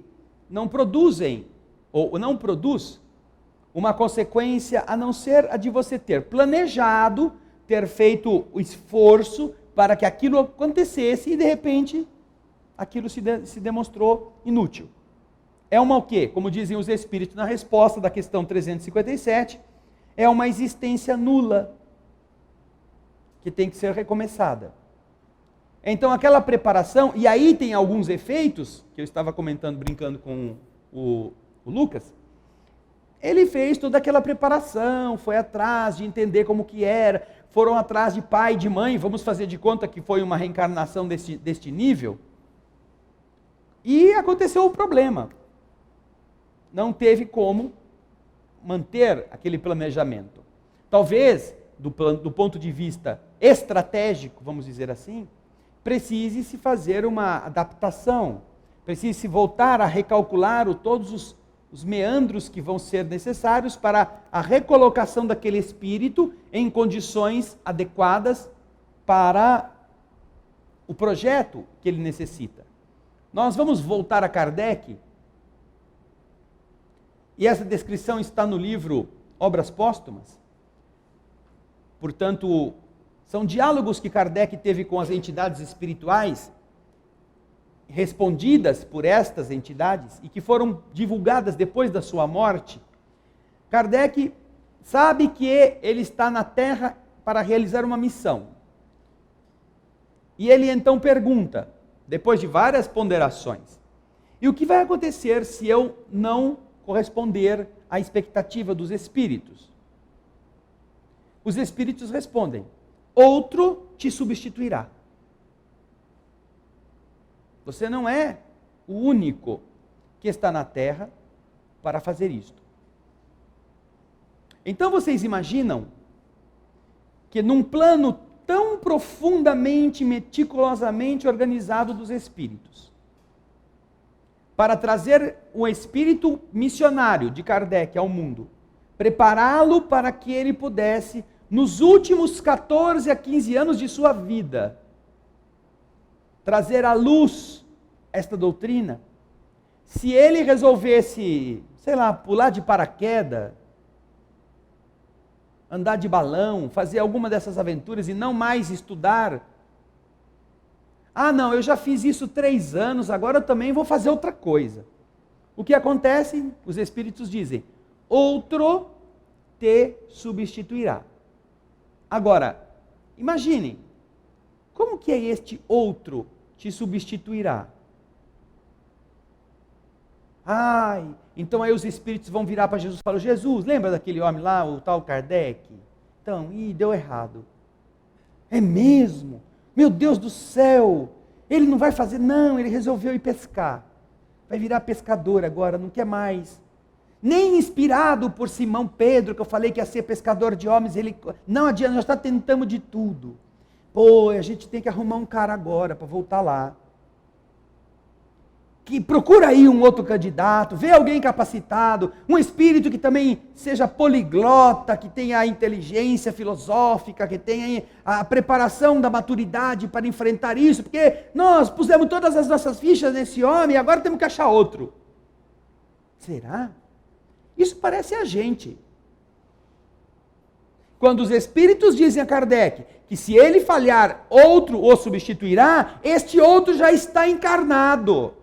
não produzem, ou não produz, uma consequência a não ser a de você ter planejado, ter feito o esforço para que aquilo acontecesse e de repente aquilo se demonstrou inútil. É uma o quê? Como dizem os espíritos na resposta da questão 357, é uma existência nula que tem que ser recomeçada. Então aquela preparação, e aí tem alguns efeitos, que eu estava comentando, brincando com o Lucas, ele fez toda aquela preparação, foi atrás de entender como que era, foram atrás de pai, de mãe, vamos fazer de conta que foi uma reencarnação deste nível, e aconteceu o problema. Não teve como manter aquele planejamento. Talvez, do ponto de vista estratégico, vamos dizer assim, precise-se fazer uma adaptação, precise-se voltar a recalcular todos os meandros que vão ser necessários para a recolocação daquele espírito em condições adequadas para o projeto que ele necessita. Nós vamos voltar a Kardec, e essa descrição está no livro Obras Póstumas. Portanto, são diálogos que Kardec teve com as entidades espirituais, respondidas por estas entidades e que foram divulgadas depois da sua morte. Kardec sabe que ele está na Terra para realizar uma missão. E ele então pergunta, depois de várias ponderações, e o que vai acontecer se eu não corresponder à expectativa dos espíritos? Os espíritos respondem: outro te substituirá. Você não é o único que está na Terra para fazer isto. Então vocês imaginam que num plano tão profundamente, meticulosamente organizado dos espíritos, para trazer o espírito missionário de Kardec ao mundo, prepará-lo para que ele pudesse, nos últimos 14 a 15 anos de sua vida, trazer à luz esta doutrina, se ele resolvesse, sei lá, pular de paraquedas, andar de balão, fazer alguma dessas aventuras e não mais estudar, não, eu já fiz isso 3 anos, agora eu também vou fazer outra coisa. O que acontece? Os espíritos dizem: outro te substituirá. Agora, imaginem, como que é este outro te substituirá? Então aí os espíritos vão virar para Jesus e falam: Jesus, lembra daquele homem lá, o tal Kardec? Então, deu errado. É mesmo? Meu Deus do céu, ele não vai fazer, não, ele resolveu ir pescar. Vai virar pescador agora, não quer mais. Nem inspirado por Simão Pedro, que eu falei que ia ser pescador de homens, ele não adianta, nós tentamos de tudo. A gente tem que arrumar um cara agora para voltar lá. Que procura aí um outro candidato, vê alguém capacitado, um espírito que também seja poliglota, que tenha a inteligência filosófica, que tenha a preparação da maturidade para enfrentar isso, porque nós pusemos todas as nossas fichas nesse homem e agora temos que achar outro. Será? Isso parece a gente. Quando os espíritos dizem a Kardec que se ele falhar, outro o substituirá, este outro já está encarnado.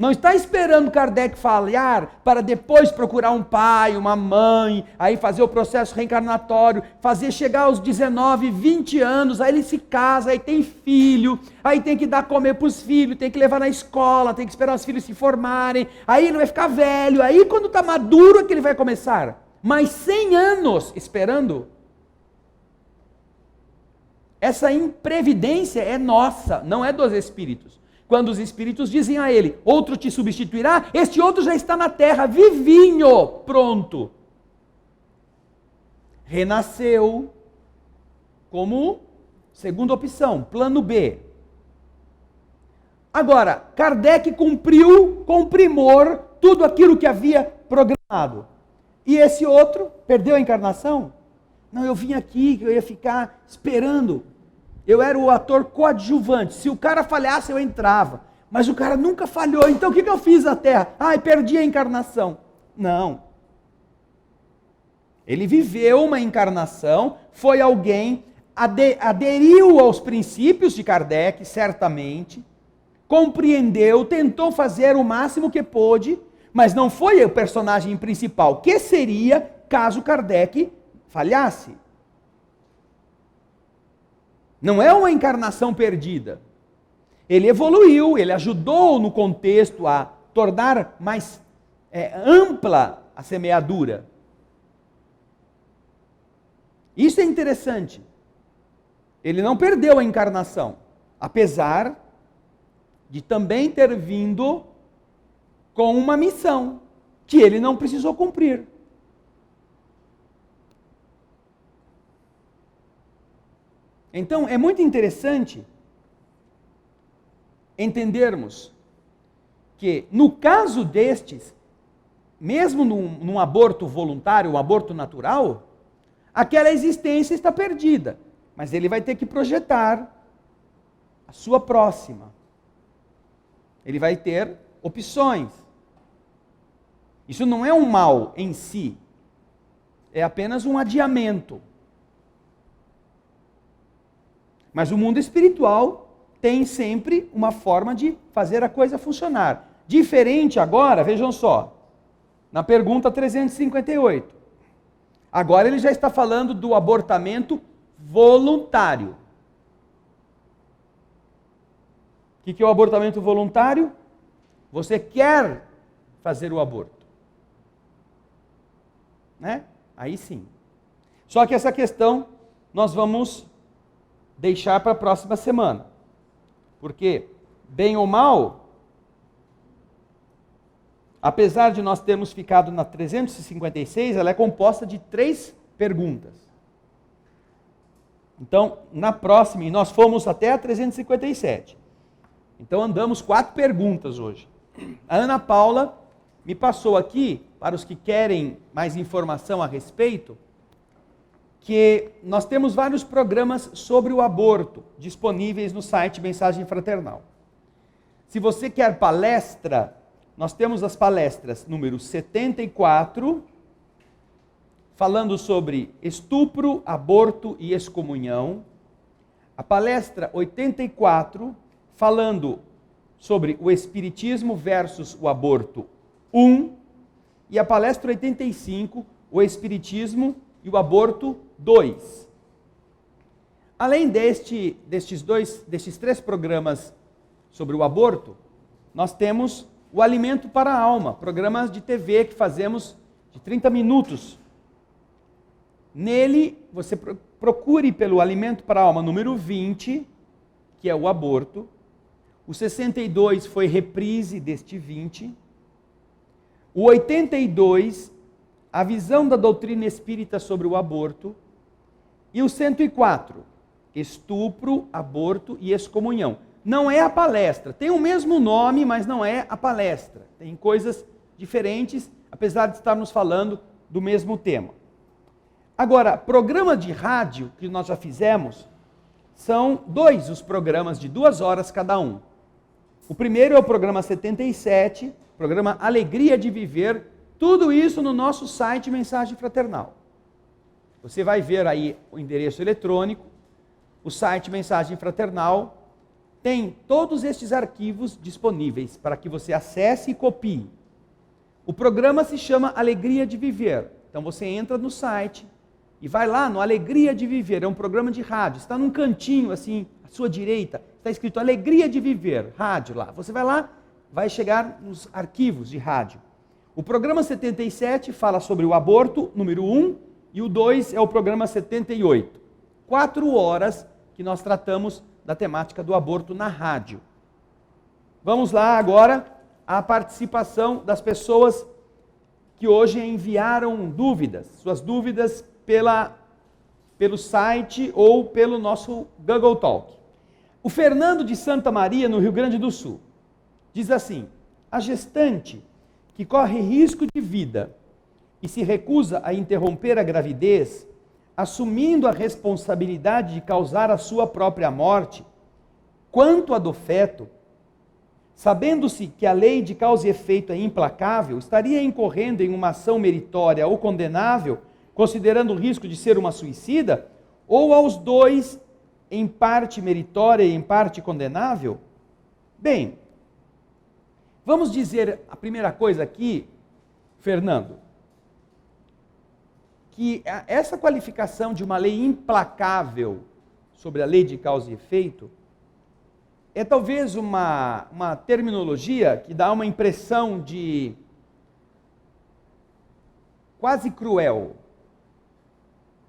Não está esperando Kardec falhar para depois procurar um pai, uma mãe, aí fazer o processo reencarnatório, fazer chegar aos 19, 20 anos, aí ele se casa, aí tem filho, aí tem que dar comer para os filhos, tem que levar na escola, tem que esperar os filhos se formarem, aí ele vai ficar velho, aí quando está maduro é que ele vai começar. Mas 100 anos esperando. Essa imprevidência é nossa, não é dos espíritos. Quando os espíritos dizem a ele: outro te substituirá, este outro já está na terra, vivinho, pronto. Renasceu como segunda opção, plano B. Agora, Kardec cumpriu com primor tudo aquilo que havia programado. E esse outro perdeu a encarnação? Não, eu vim aqui, eu ia ficar esperando. Eu era o ator coadjuvante. Se o cara falhasse, eu entrava. Mas o cara nunca falhou. Então o que eu fiz na Terra? Perdi a encarnação. Não. Ele viveu uma encarnação, foi alguém, aderiu aos princípios de Kardec, certamente, compreendeu, tentou fazer o máximo que pôde, mas não foi o personagem principal. Que seria caso Kardec falhasse? Não é uma encarnação perdida. Ele evoluiu, ele ajudou no contexto a tornar mais ampla a semeadura. Isso é interessante. Ele não perdeu a encarnação, apesar de também ter vindo com uma missão que ele não precisou cumprir. Então, é muito interessante entendermos que, no caso destes, mesmo num aborto voluntário, um aborto natural, aquela existência está perdida, mas ele vai ter que projetar a sua próxima. Ele vai ter opções. Isso não é um mal em si, é apenas um adiamento. Mas o mundo espiritual tem sempre uma forma de fazer a coisa funcionar. Diferente agora, vejam só, na pergunta 358. Agora ele já está falando do abortamento voluntário. O que é o abortamento voluntário? Você quer fazer o aborto. Né? Aí sim. Só que essa questão nós vamos deixar para a próxima semana. Porque, bem ou mal, apesar de nós termos ficado na 356, ela é composta de 3 perguntas. Então, na próxima, e nós fomos até a 357. Então, andamos 4 perguntas hoje. A Ana Paula me passou aqui, para os que querem mais informação a respeito, que nós temos vários programas sobre o aborto disponíveis no site Mensagem Fraternal. Se você quer palestra, nós temos as palestras número 74, falando sobre estupro, aborto e excomunhão. A palestra 84, falando sobre o espiritismo versus o aborto 1. E a palestra 85, o espiritismo e o aborto 2. Além destes 3 programas sobre o aborto, nós temos o Alimento para a Alma, programas de TV que fazemos de 30 minutos. Nele, você procure pelo Alimento para a Alma número 20, que é o aborto. O 62 foi reprise deste 20. O 82, a visão da doutrina espírita sobre o aborto. E o 104, estupro, aborto e excomunhão. Não é a palestra, tem o mesmo nome, mas não é a palestra. Tem coisas diferentes, apesar de estarmos falando do mesmo tema. Agora, programa de rádio que nós já fizemos, são 2 os programas de 2 horas cada um. O primeiro é o programa 77, programa Alegria de Viver, tudo isso no nosso site Mensagem Fraternal. Você vai ver aí o endereço eletrônico, o site Mensagem Fraternal, tem todos estes arquivos disponíveis para que você acesse e copie. O programa se chama Alegria de Viver. Então você entra no site e vai lá no Alegria de Viver, é um programa de rádio, está num cantinho assim, à sua direita, está escrito Alegria de Viver, rádio lá. Você vai lá, vai chegar nos arquivos de rádio. O programa 77 fala sobre o aborto, número 1, e o 2 é o programa 78. 4 horas que nós tratamos da temática do aborto na rádio. Vamos lá agora à participação das que hoje enviaram dúvidas, suas dúvidas pelo site ou pelo nosso Google Talk. O Fernando de Santa Maria, no Rio Grande do Sul. Diz assim: a gestante que corre risco de vida e se recusa a interromper a gravidez, assumindo a responsabilidade de causar a sua própria morte, quanto a do feto, sabendo-se que a lei de causa e efeito é implacável, estaria incorrendo em uma ação meritória ou condenável, considerando o risco de ser uma suicida, ou aos dois, em parte meritória e em parte condenável? Bem, vamos dizer a primeira coisa aqui, Fernando, que essa qualificação de uma lei implacável sobre a lei de causa e efeito é talvez uma terminologia que dá uma impressão de quase cruel,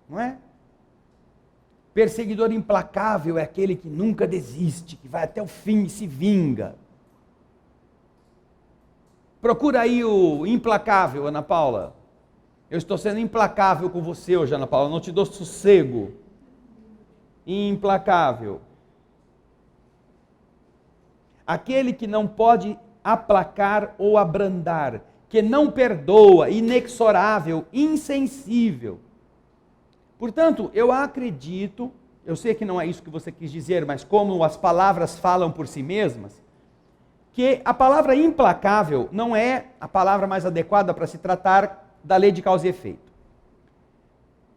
não é? Perseguidor implacável é aquele que nunca desiste, que vai até o fim e se vinga. Procura aí o implacável, Ana Paula. Eu estou sendo implacável com você hoje, Ana Paula, não te dou sossego. Implacável. Aquele que não pode aplacar ou abrandar, que não perdoa, inexorável, insensível. Portanto, eu acredito, eu sei que não é isso que você quis dizer, mas como as palavras falam por si mesmas, que a palavra implacável não é a palavra mais adequada para se tratar da lei de causa e efeito.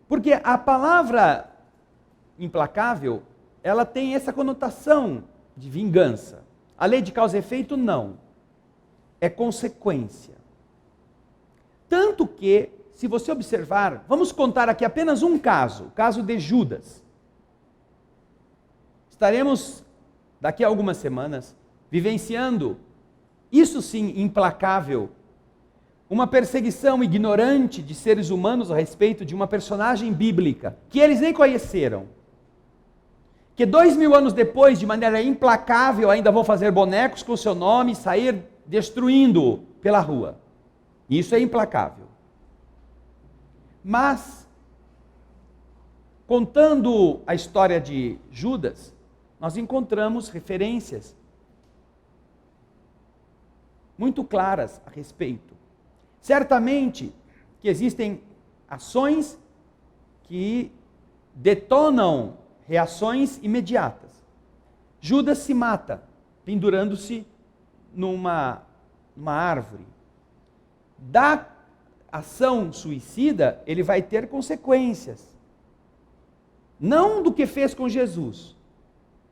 Porque a palavra implacável, ela tem essa conotação de vingança. A lei de causa e efeito não. É consequência. Tanto que, se você observar, vamos contar aqui apenas um caso, o caso de Judas. Estaremos, daqui a algumas semanas, vivenciando, isso sim, implacável, uma perseguição ignorante de seres humanos a respeito de uma personagem bíblica, que eles nem conheceram. Que 2000 anos depois, de maneira implacável, ainda vão fazer bonecos com o seu nome e sair destruindo-o pela rua. Isso é implacável. Mas, contando a história de Judas, nós encontramos referências muito claras a respeito. Certamente que existem ações que detonam reações imediatas. Judas se mata, pendurando-se numa árvore. Da ação suicida, ele vai ter consequências. Não do que fez com Jesus,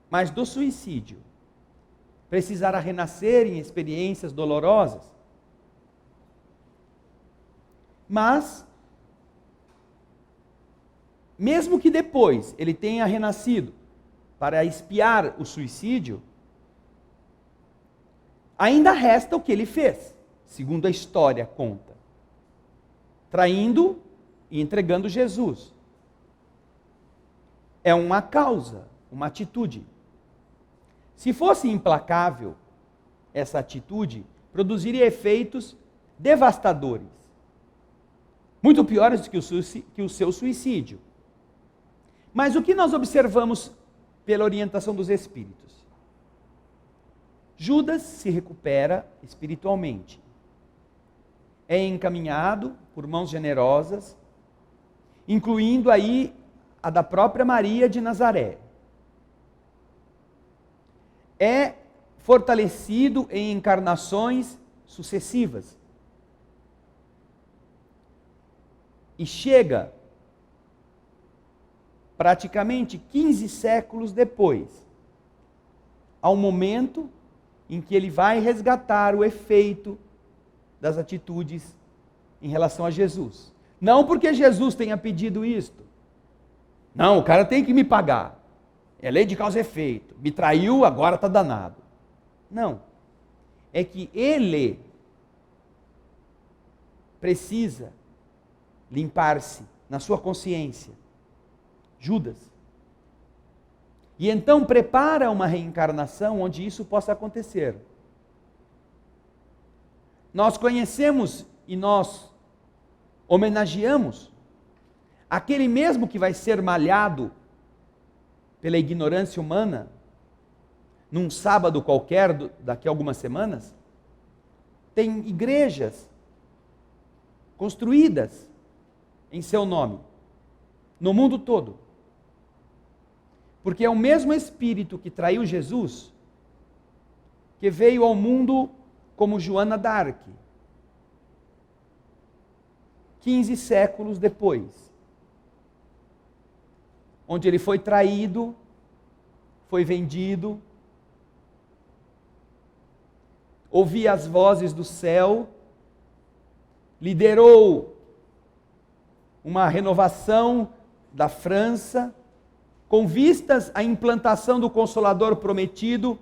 mas do suicídio. Precisará renascer em experiências dolorosas. Mas, mesmo que depois ele tenha renascido para expiar o suicídio, ainda resta o que ele fez, segundo a história conta. Traindo e entregando Jesus. É uma causa, uma atitude. Se fosse implacável, essa atitude produziria efeitos devastadores. Muito piores do que o seu suicídio. Mas o que nós observamos pela orientação dos Espíritos? Judas se recupera espiritualmente. É encaminhado por mãos generosas, incluindo aí a da própria Maria de Nazaré. É fortalecido em encarnações sucessivas. E chega, praticamente 15 séculos depois, ao momento em que ele vai resgatar o efeito das atitudes em relação a Jesus. Não porque Jesus tenha pedido isto. Não, o cara tem que me pagar. É lei de causa e efeito. Me traiu, agora está danado. Não. É que ele precisa limpar-se na sua consciência. Judas. E então prepara uma reencarnação onde isso possa acontecer. Nós conhecemos e nós homenageamos aquele mesmo que vai ser malhado pela ignorância humana, num sábado qualquer, daqui a algumas semanas, tem igrejas construídas em seu nome, no mundo todo. Porque é o mesmo Espírito que traiu Jesus, que veio ao mundo como Joana d'Arc, 15 séculos depois, onde ele foi traído, foi vendido, ouvia as vozes do céu, liderou uma renovação da França, com vistas à implantação do Consolador prometido,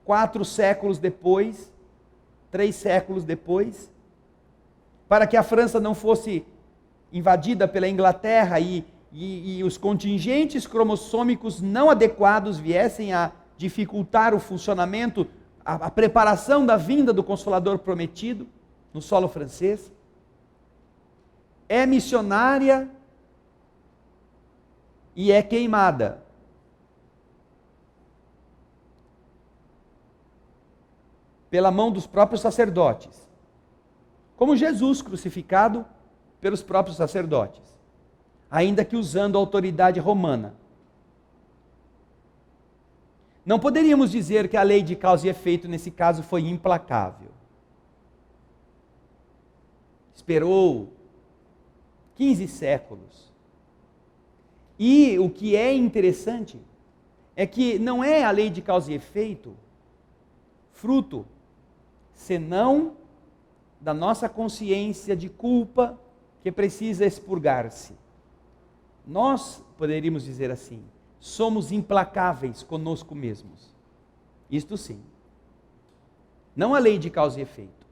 4 séculos depois, 3 séculos depois, para que a França não fosse invadida pela Inglaterra e os contingentes cromossômicos não adequados viessem a dificultar o funcionamento, a preparação da vinda do Consolador prometido no solo francês. É missionária e é queimada. Pela mão dos próprios sacerdotes. Como Jesus crucificado pelos próprios sacerdotes, ainda que usando a autoridade romana. Não poderíamos dizer que a lei de causa e efeito nesse caso foi implacável. Esperou 15 séculos. E o que é interessante é que não é a lei de causa e efeito fruto senão da nossa consciência de culpa que precisa expurgar-se. Nós, poderíamos dizer assim, somos implacáveis conosco mesmos. Isto sim. Não a lei de causa e efeito.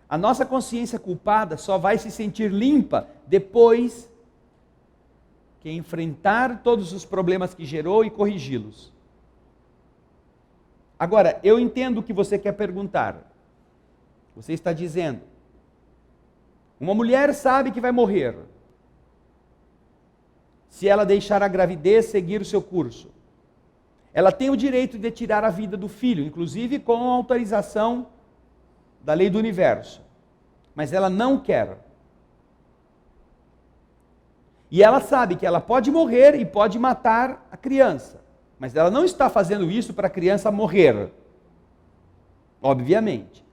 A nossa consciência culpada só vai se sentir limpa depois que enfrentar todos os problemas que gerou e corrigi-los. Agora, eu entendo o que você quer perguntar. Você está dizendo, uma mulher sabe que vai morrer. Se ela deixar a gravidez seguir o seu curso, ela tem o direito de tirar a vida do filho, inclusive com a autorização da lei do universo. Mas ela não quer. E ela sabe que ela pode morrer e pode matar a criança. Mas ela não está fazendo isso para a criança morrer. Obviamente.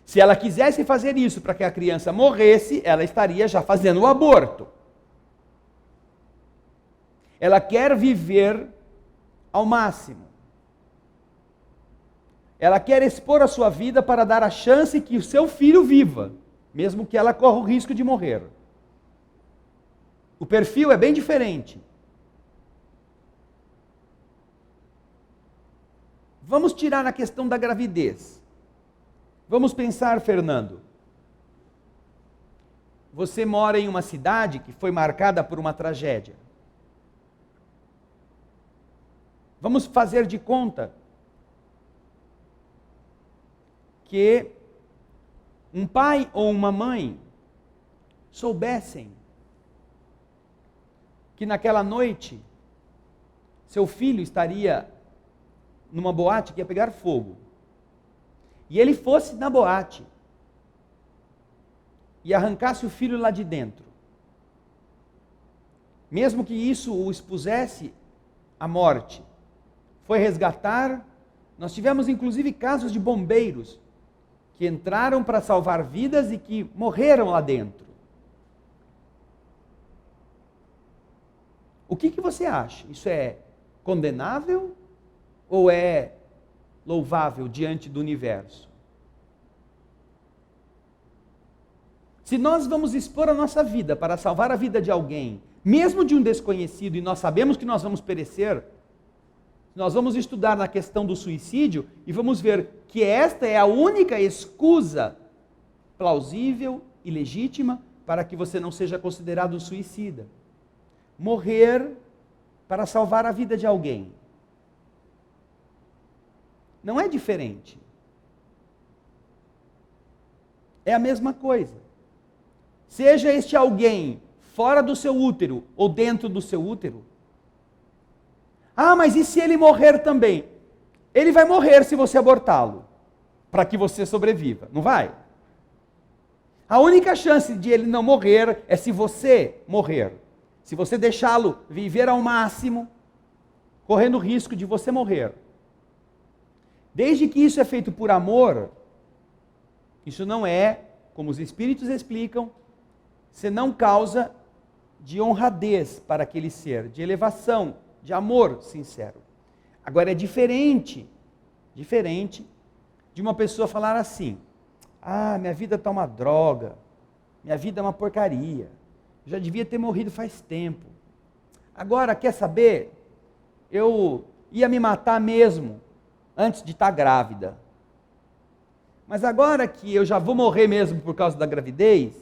Se ela quisesse fazer isso para que a criança morresse, ela estaria já fazendo o aborto. Ela quer viver ao máximo. Ela quer expor a sua vida para dar a chance que o seu filho viva, mesmo que ela corra o risco de morrer. O perfil é bem diferente. Vamos tirar a questão da gravidez. Vamos pensar, Fernando. Você mora em uma cidade que foi marcada por uma tragédia. Vamos fazer de conta que um pai ou uma mãe soubessem que naquela noite seu filho estaria numa boate que ia pegar fogo. E ele fosse na boate e arrancasse o filho lá de dentro. Mesmo que isso o expusesse à morte. Foi resgatar. Nós tivemos inclusive casos de bombeiros que entraram para salvar vidas e que morreram lá dentro. O que você acha? Isso é condenável ou é louvável diante do universo? Se nós vamos expor a nossa vida para salvar a vida de alguém, mesmo de um desconhecido, e nós sabemos que nós vamos perecer, nós vamos estudar na questão do suicídio e vamos ver que esta é a única escusa plausível e legítima para que você não seja considerado um suicida. Morrer para salvar a vida de alguém. Não é diferente. É a mesma coisa. Seja este alguém fora do seu útero ou dentro do seu útero, Ah, mas e se ele morrer também? Ele vai morrer se você abortá-lo, para que você sobreviva, não vai? A única chance de ele não morrer é se você morrer. Se você deixá-lo viver ao máximo, correndo o risco de você morrer. Desde que isso é feito por amor, isso não é, como os Espíritos explicam, senão causa de honradez para aquele ser, de elevação, de amor sincero. Agora é diferente de uma pessoa falar assim: ah, minha vida está uma droga, minha vida é uma porcaria, já devia ter morrido faz tempo. Agora, quer saber? Eu ia me matar mesmo, antes de estar grávida. Mas agora que eu já vou morrer mesmo por causa da gravidez,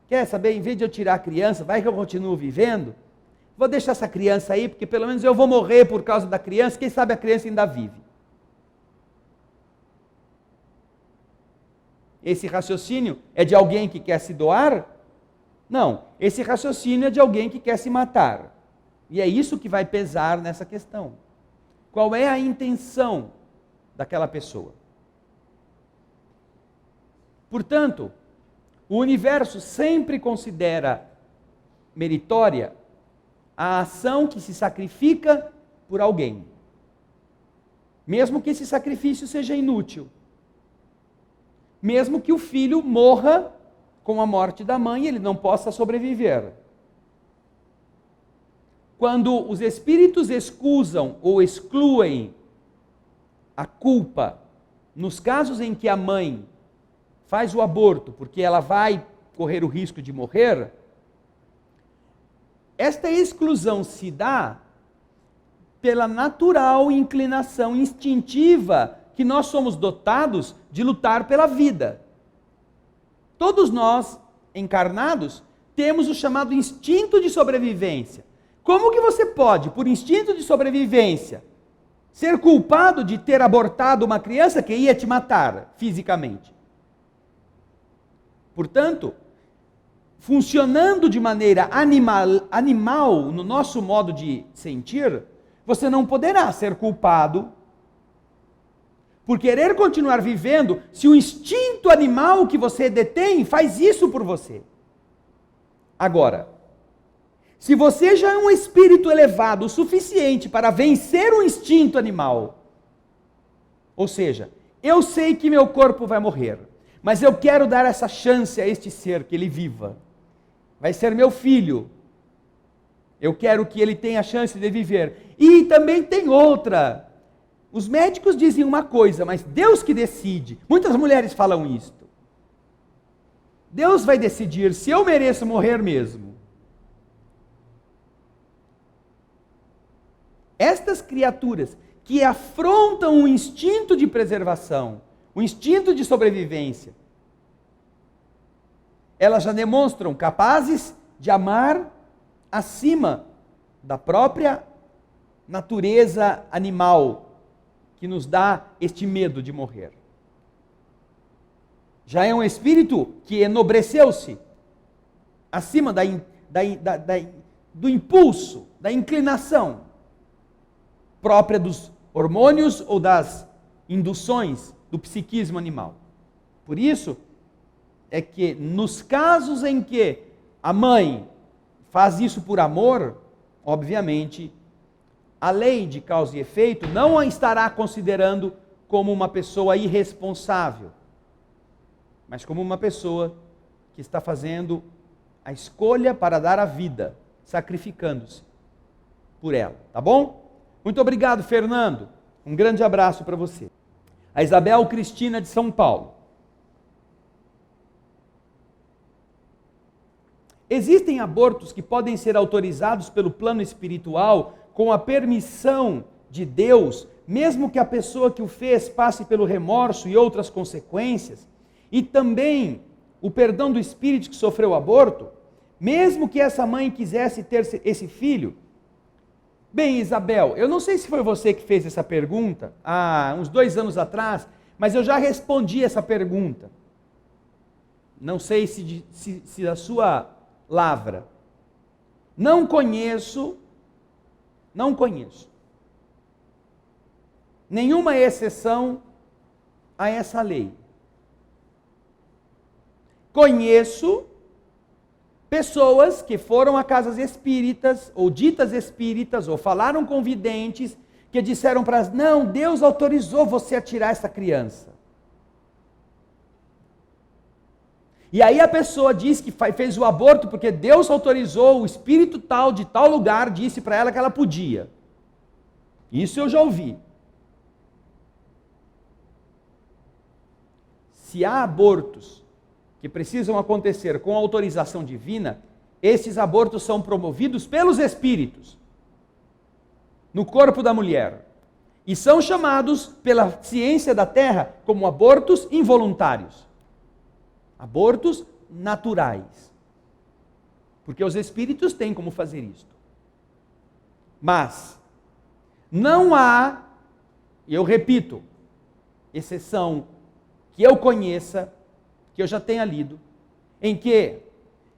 quer saber, em vez de eu tirar a criança, vai que eu continuo vivendo, vou deixar essa criança aí, porque pelo menos eu vou morrer por causa da criança, quem sabe a criança ainda vive. Esse raciocínio é de alguém que quer se doar? Não, esse raciocínio é de alguém que quer se matar. E é isso que vai pesar nessa questão. Qual é a intenção daquela pessoa? Portanto, o universo sempre considera meritória a ação que se sacrifica por alguém, mesmo que esse sacrifício seja inútil. Mesmo que o filho morra com a morte da mãe, ele não possa sobreviver. Quando os espíritos excusam ou excluem a culpa, nos casos em que a mãe faz o aborto porque ela vai correr o risco de morrer, esta exclusão se dá pela natural inclinação instintiva que nós somos dotados de lutar pela vida. Todos nós, encarnados, temos o chamado instinto de sobrevivência. Como que você pode, por instinto de sobrevivência, ser culpado de ter abortado uma criança que ia te matar fisicamente? Portanto, funcionando de maneira animal no nosso modo de sentir, você não poderá ser culpado por querer continuar vivendo, se o instinto animal que você detém faz isso por você. Agora, se você já é um espírito elevado o suficiente para vencer o instinto animal, ou seja, eu sei que meu corpo vai morrer, mas eu quero dar essa chance a este ser que ele viva. Vai ser meu filho. Eu quero que ele tenha a chance de viver. E também tem outra. Os médicos dizem uma coisa, mas Deus que decide. Muitas mulheres falam isto. Deus vai decidir se eu mereço morrer mesmo. Estas criaturas que afrontam o instinto de preservação, o instinto de sobrevivência, elas já demonstram capazes de amar acima da própria natureza animal que nos dá este medo de morrer. Já é um espírito que enobreceu-se acima do impulso, da inclinação própria dos hormônios ou das induções do psiquismo animal. Por isso é que nos casos em que a mãe faz isso por amor, obviamente, a lei de causa e efeito não a estará considerando como uma pessoa irresponsável, mas como uma pessoa que está fazendo a escolha para dar a vida, sacrificando-se por ela, tá bom? Muito obrigado, Fernando. Um grande abraço para você. A Isabel Cristina de São Paulo. Existem abortos que podem ser autorizados pelo plano espiritual com a permissão de Deus, mesmo que a pessoa que o fez passe pelo remorso e outras consequências, e também o perdão do espírito que sofreu o aborto, mesmo que essa mãe quisesse ter esse filho. Bem, Isabel, eu não sei se foi você que fez essa pergunta há uns 2 anos atrás, mas eu já respondi essa pergunta. Não sei se a sua lavra. Não conheço Não conheço. Nenhuma exceção a essa lei. Conheço pessoas que foram a casas espíritas, ou ditas espíritas, ou falaram com videntes, que disseram para elas, não, Deus autorizou você a tirar essa criança. E aí a pessoa diz que fez o aborto porque Deus autorizou, o espírito tal, de tal lugar, disse para ela que ela podia. Isso eu já ouvi. Se há abortos que precisam acontecer com autorização divina, esses abortos são promovidos pelos espíritos no corpo da mulher e são chamados pela ciência da Terra como abortos involuntários, abortos naturais, porque os espíritos têm como fazer isto. Mas não há, e eu repito, exceção que eu conheça, que eu já tenha lido, em que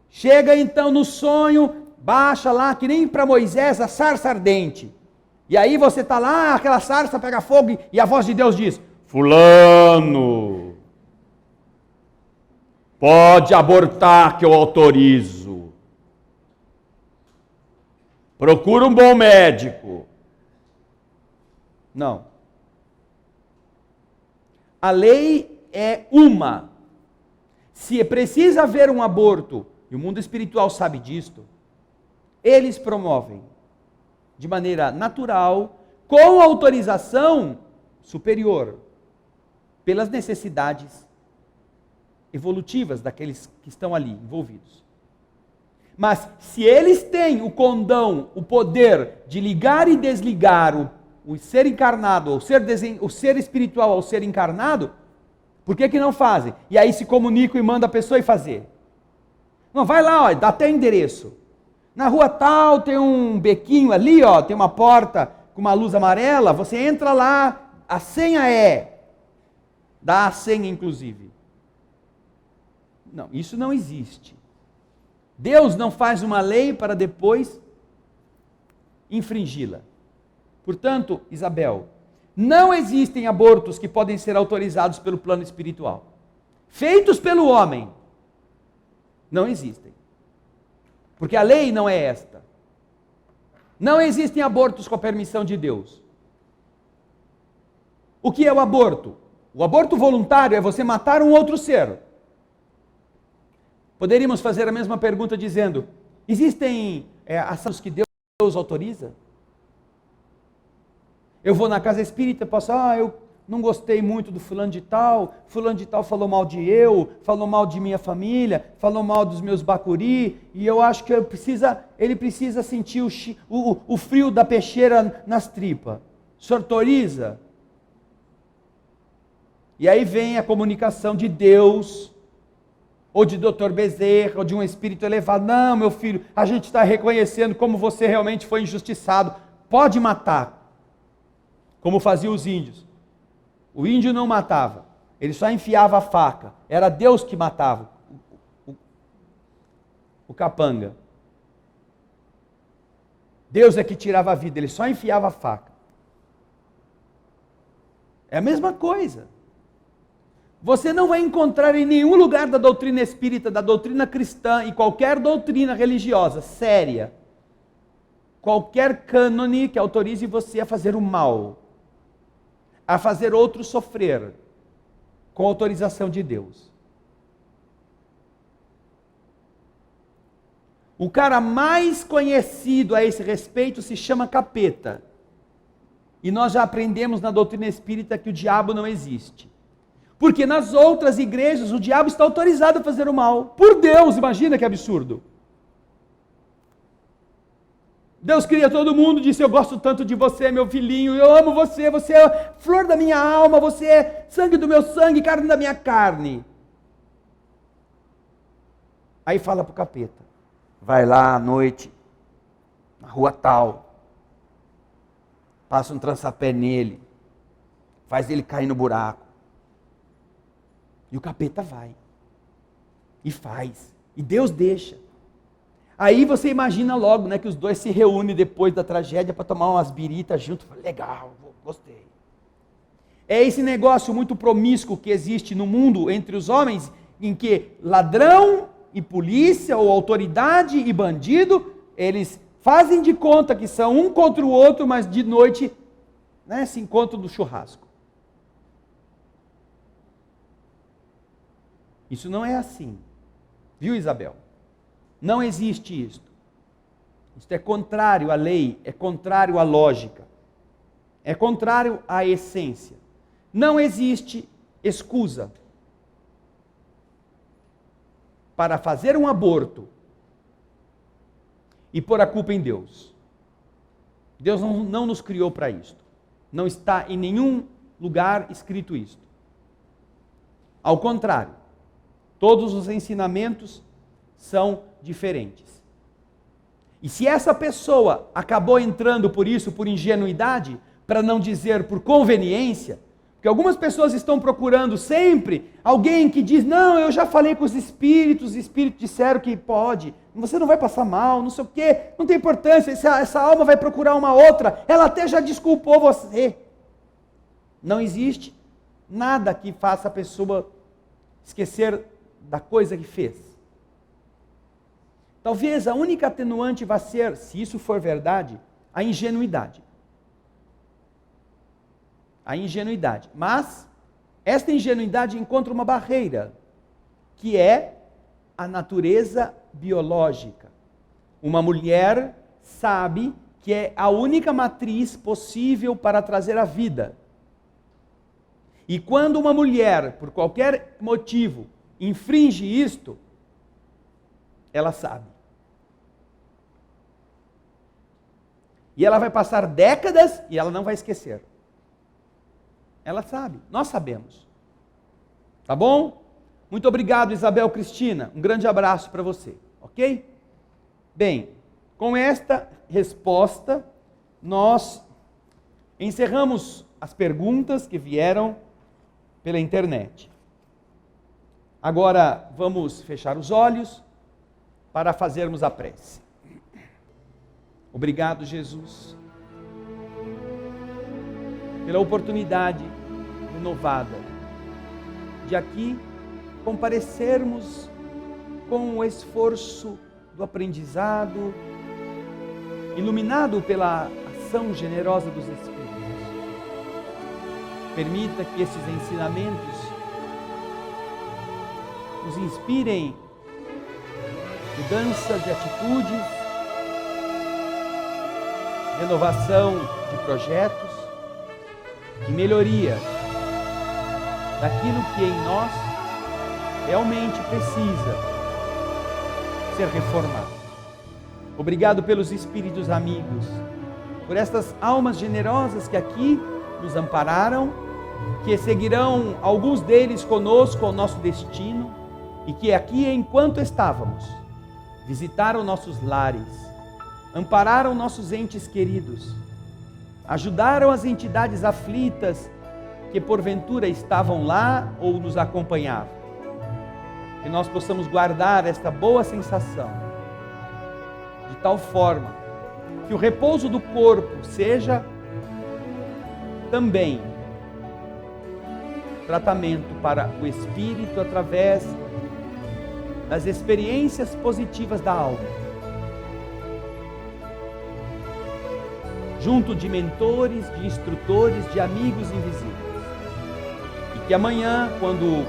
chega então no sonho, baixa lá, que nem para Moisés, a sarça ardente. E aí você está lá, aquela sarça pega fogo e a voz de Deus diz, fulano, pode abortar que eu autorizo. Procura um bom médico. Não. A lei é uma. Se precisa haver um aborto, e o mundo espiritual sabe disto, eles promovem de maneira natural, com autorização superior, pelas necessidades evolutivas daqueles que estão ali envolvidos. Mas se eles têm o condão, o poder de ligar e desligar o ser encarnado, o ser espiritual ao ser encarnado, por que não fazem? E aí se comunicam e mandam a pessoa ir fazer. Não, vai lá, ó, dá até endereço. Na rua tal tem um bequinho ali, ó, tem uma porta com uma luz amarela, você entra lá, a senha é, dá a senha inclusive. Não, isso não existe. Deus não faz uma lei para depois infringi-la. Portanto, Isabel, não existem abortos que podem ser autorizados pelo plano espiritual. Feitos pelo homem, não existem. Porque a lei não é esta. Não existem abortos com a permissão de Deus. O que é o aborto? O aborto voluntário é você matar um outro ser. Poderíamos fazer a mesma pergunta dizendo, existem ações que Deus autoriza? Eu vou na casa espírita e posso, eu não gostei muito do fulano de tal falou mal de eu, falou mal de minha família, falou mal dos meus bacuri, e eu acho que ele precisa sentir o frio da peixeira nas tripas. O senhor autoriza? E aí vem a comunicação de Deus, ou de Dr. Bezerra, ou de um espírito elevado. Não, meu filho, a gente está reconhecendo como você realmente foi injustiçado. Pode matar, como faziam os índios. O índio não matava, ele só enfiava a faca. Era Deus que matava o capanga. Deus é que tirava a vida, ele só enfiava a faca. É a mesma coisa. Você não vai encontrar em nenhum lugar da doutrina espírita, da doutrina cristã e qualquer doutrina religiosa séria, qualquer cânone que autorize você a fazer o mal, a fazer outro sofrer, com autorização de Deus. O cara mais conhecido a esse respeito se chama capeta. E nós já aprendemos na doutrina espírita que o diabo não existe. Porque nas outras igrejas o diabo está autorizado a fazer o mal. Por Deus, imagina que absurdo. Deus cria todo mundo, disse, eu gosto tanto de você, meu filhinho, eu amo você, você é flor da minha alma, você é sangue do meu sangue, carne da minha carne. Aí fala para o capeta, vai lá à noite, na rua tal, passa um trançapé nele, faz ele cair no buraco. E o capeta vai, e faz, e Deus deixa. Aí você imagina logo, né, que os dois se reúnem depois da tragédia para tomar umas biritas juntos. Legal, gostei. É esse negócio muito promíscuo que existe no mundo entre os homens, em que ladrão e polícia, ou autoridade e bandido, eles fazem de conta que são um contra o outro, mas de noite, né, se encontram no churrasco. Isso não é assim. Viu, Isabel? Não existe isto. Isto é contrário à lei, é contrário à lógica, é contrário à essência. Não existe escusa para fazer um aborto e pôr a culpa em Deus. Deus não nos criou para isto. Não está em nenhum lugar escrito isto. Ao contrário, todos os ensinamentos são diferentes. E se essa pessoa acabou entrando por isso, por ingenuidade, para não dizer por conveniência, porque algumas pessoas estão procurando sempre alguém que diz, não, eu já falei com os espíritos disseram que pode, você não vai passar mal, não sei o quê, não tem importância, essa alma vai procurar uma outra, ela até já desculpou você. Não existe nada que faça a pessoa esquecer da coisa que fez. Talvez a única atenuante vai ser, se isso for verdade, a ingenuidade. A ingenuidade. Mas esta ingenuidade encontra uma barreira, que é a natureza biológica. Uma mulher sabe que é a única matriz possível para trazer a vida. E quando uma mulher, por qualquer motivo, infringe isto, ela sabe. E ela vai passar décadas e ela não vai esquecer. Ela sabe, nós sabemos. Tá bom? Muito obrigado, Isabel Cristina. Um grande abraço para você, ok? Bem, com esta resposta, nós encerramos as perguntas que vieram pela internet. Agora vamos fechar os olhos para fazermos a prece. Obrigado, Jesus, pela oportunidade renovada de aqui comparecermos com o esforço do aprendizado, iluminado pela ação generosa dos Espíritos. Permita que esses ensinamentos nos inspirem mudança de atitudes, renovação de projetos e melhoria daquilo que em nós realmente precisa ser reformado. Obrigado pelos espíritos amigos, por estas almas generosas que aqui nos ampararam, que seguirão alguns deles conosco ao nosso destino e que aqui, enquanto estávamos, visitaram nossos lares, ampararam nossos entes queridos, ajudaram as entidades aflitas que porventura estavam lá ou nos acompanhavam. Que nós possamos guardar esta boa sensação, de tal forma que o repouso do corpo seja também tratamento para o espírito através das experiências positivas da alma, junto de mentores, de instrutores, de amigos invisíveis. E que amanhã, quando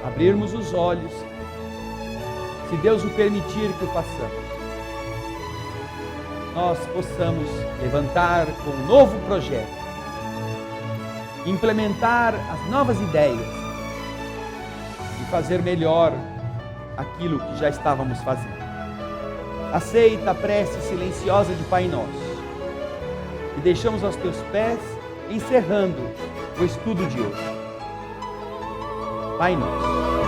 abrirmos os olhos, se Deus o permitir que o façamos, nós possamos levantar com um novo projeto, implementar as novas ideias e fazer melhor aquilo que já estávamos fazendo. Aceita a prece silenciosa de Pai Nosso e deixamos aos teus pés, encerrando o estudo de hoje. Pai Nosso.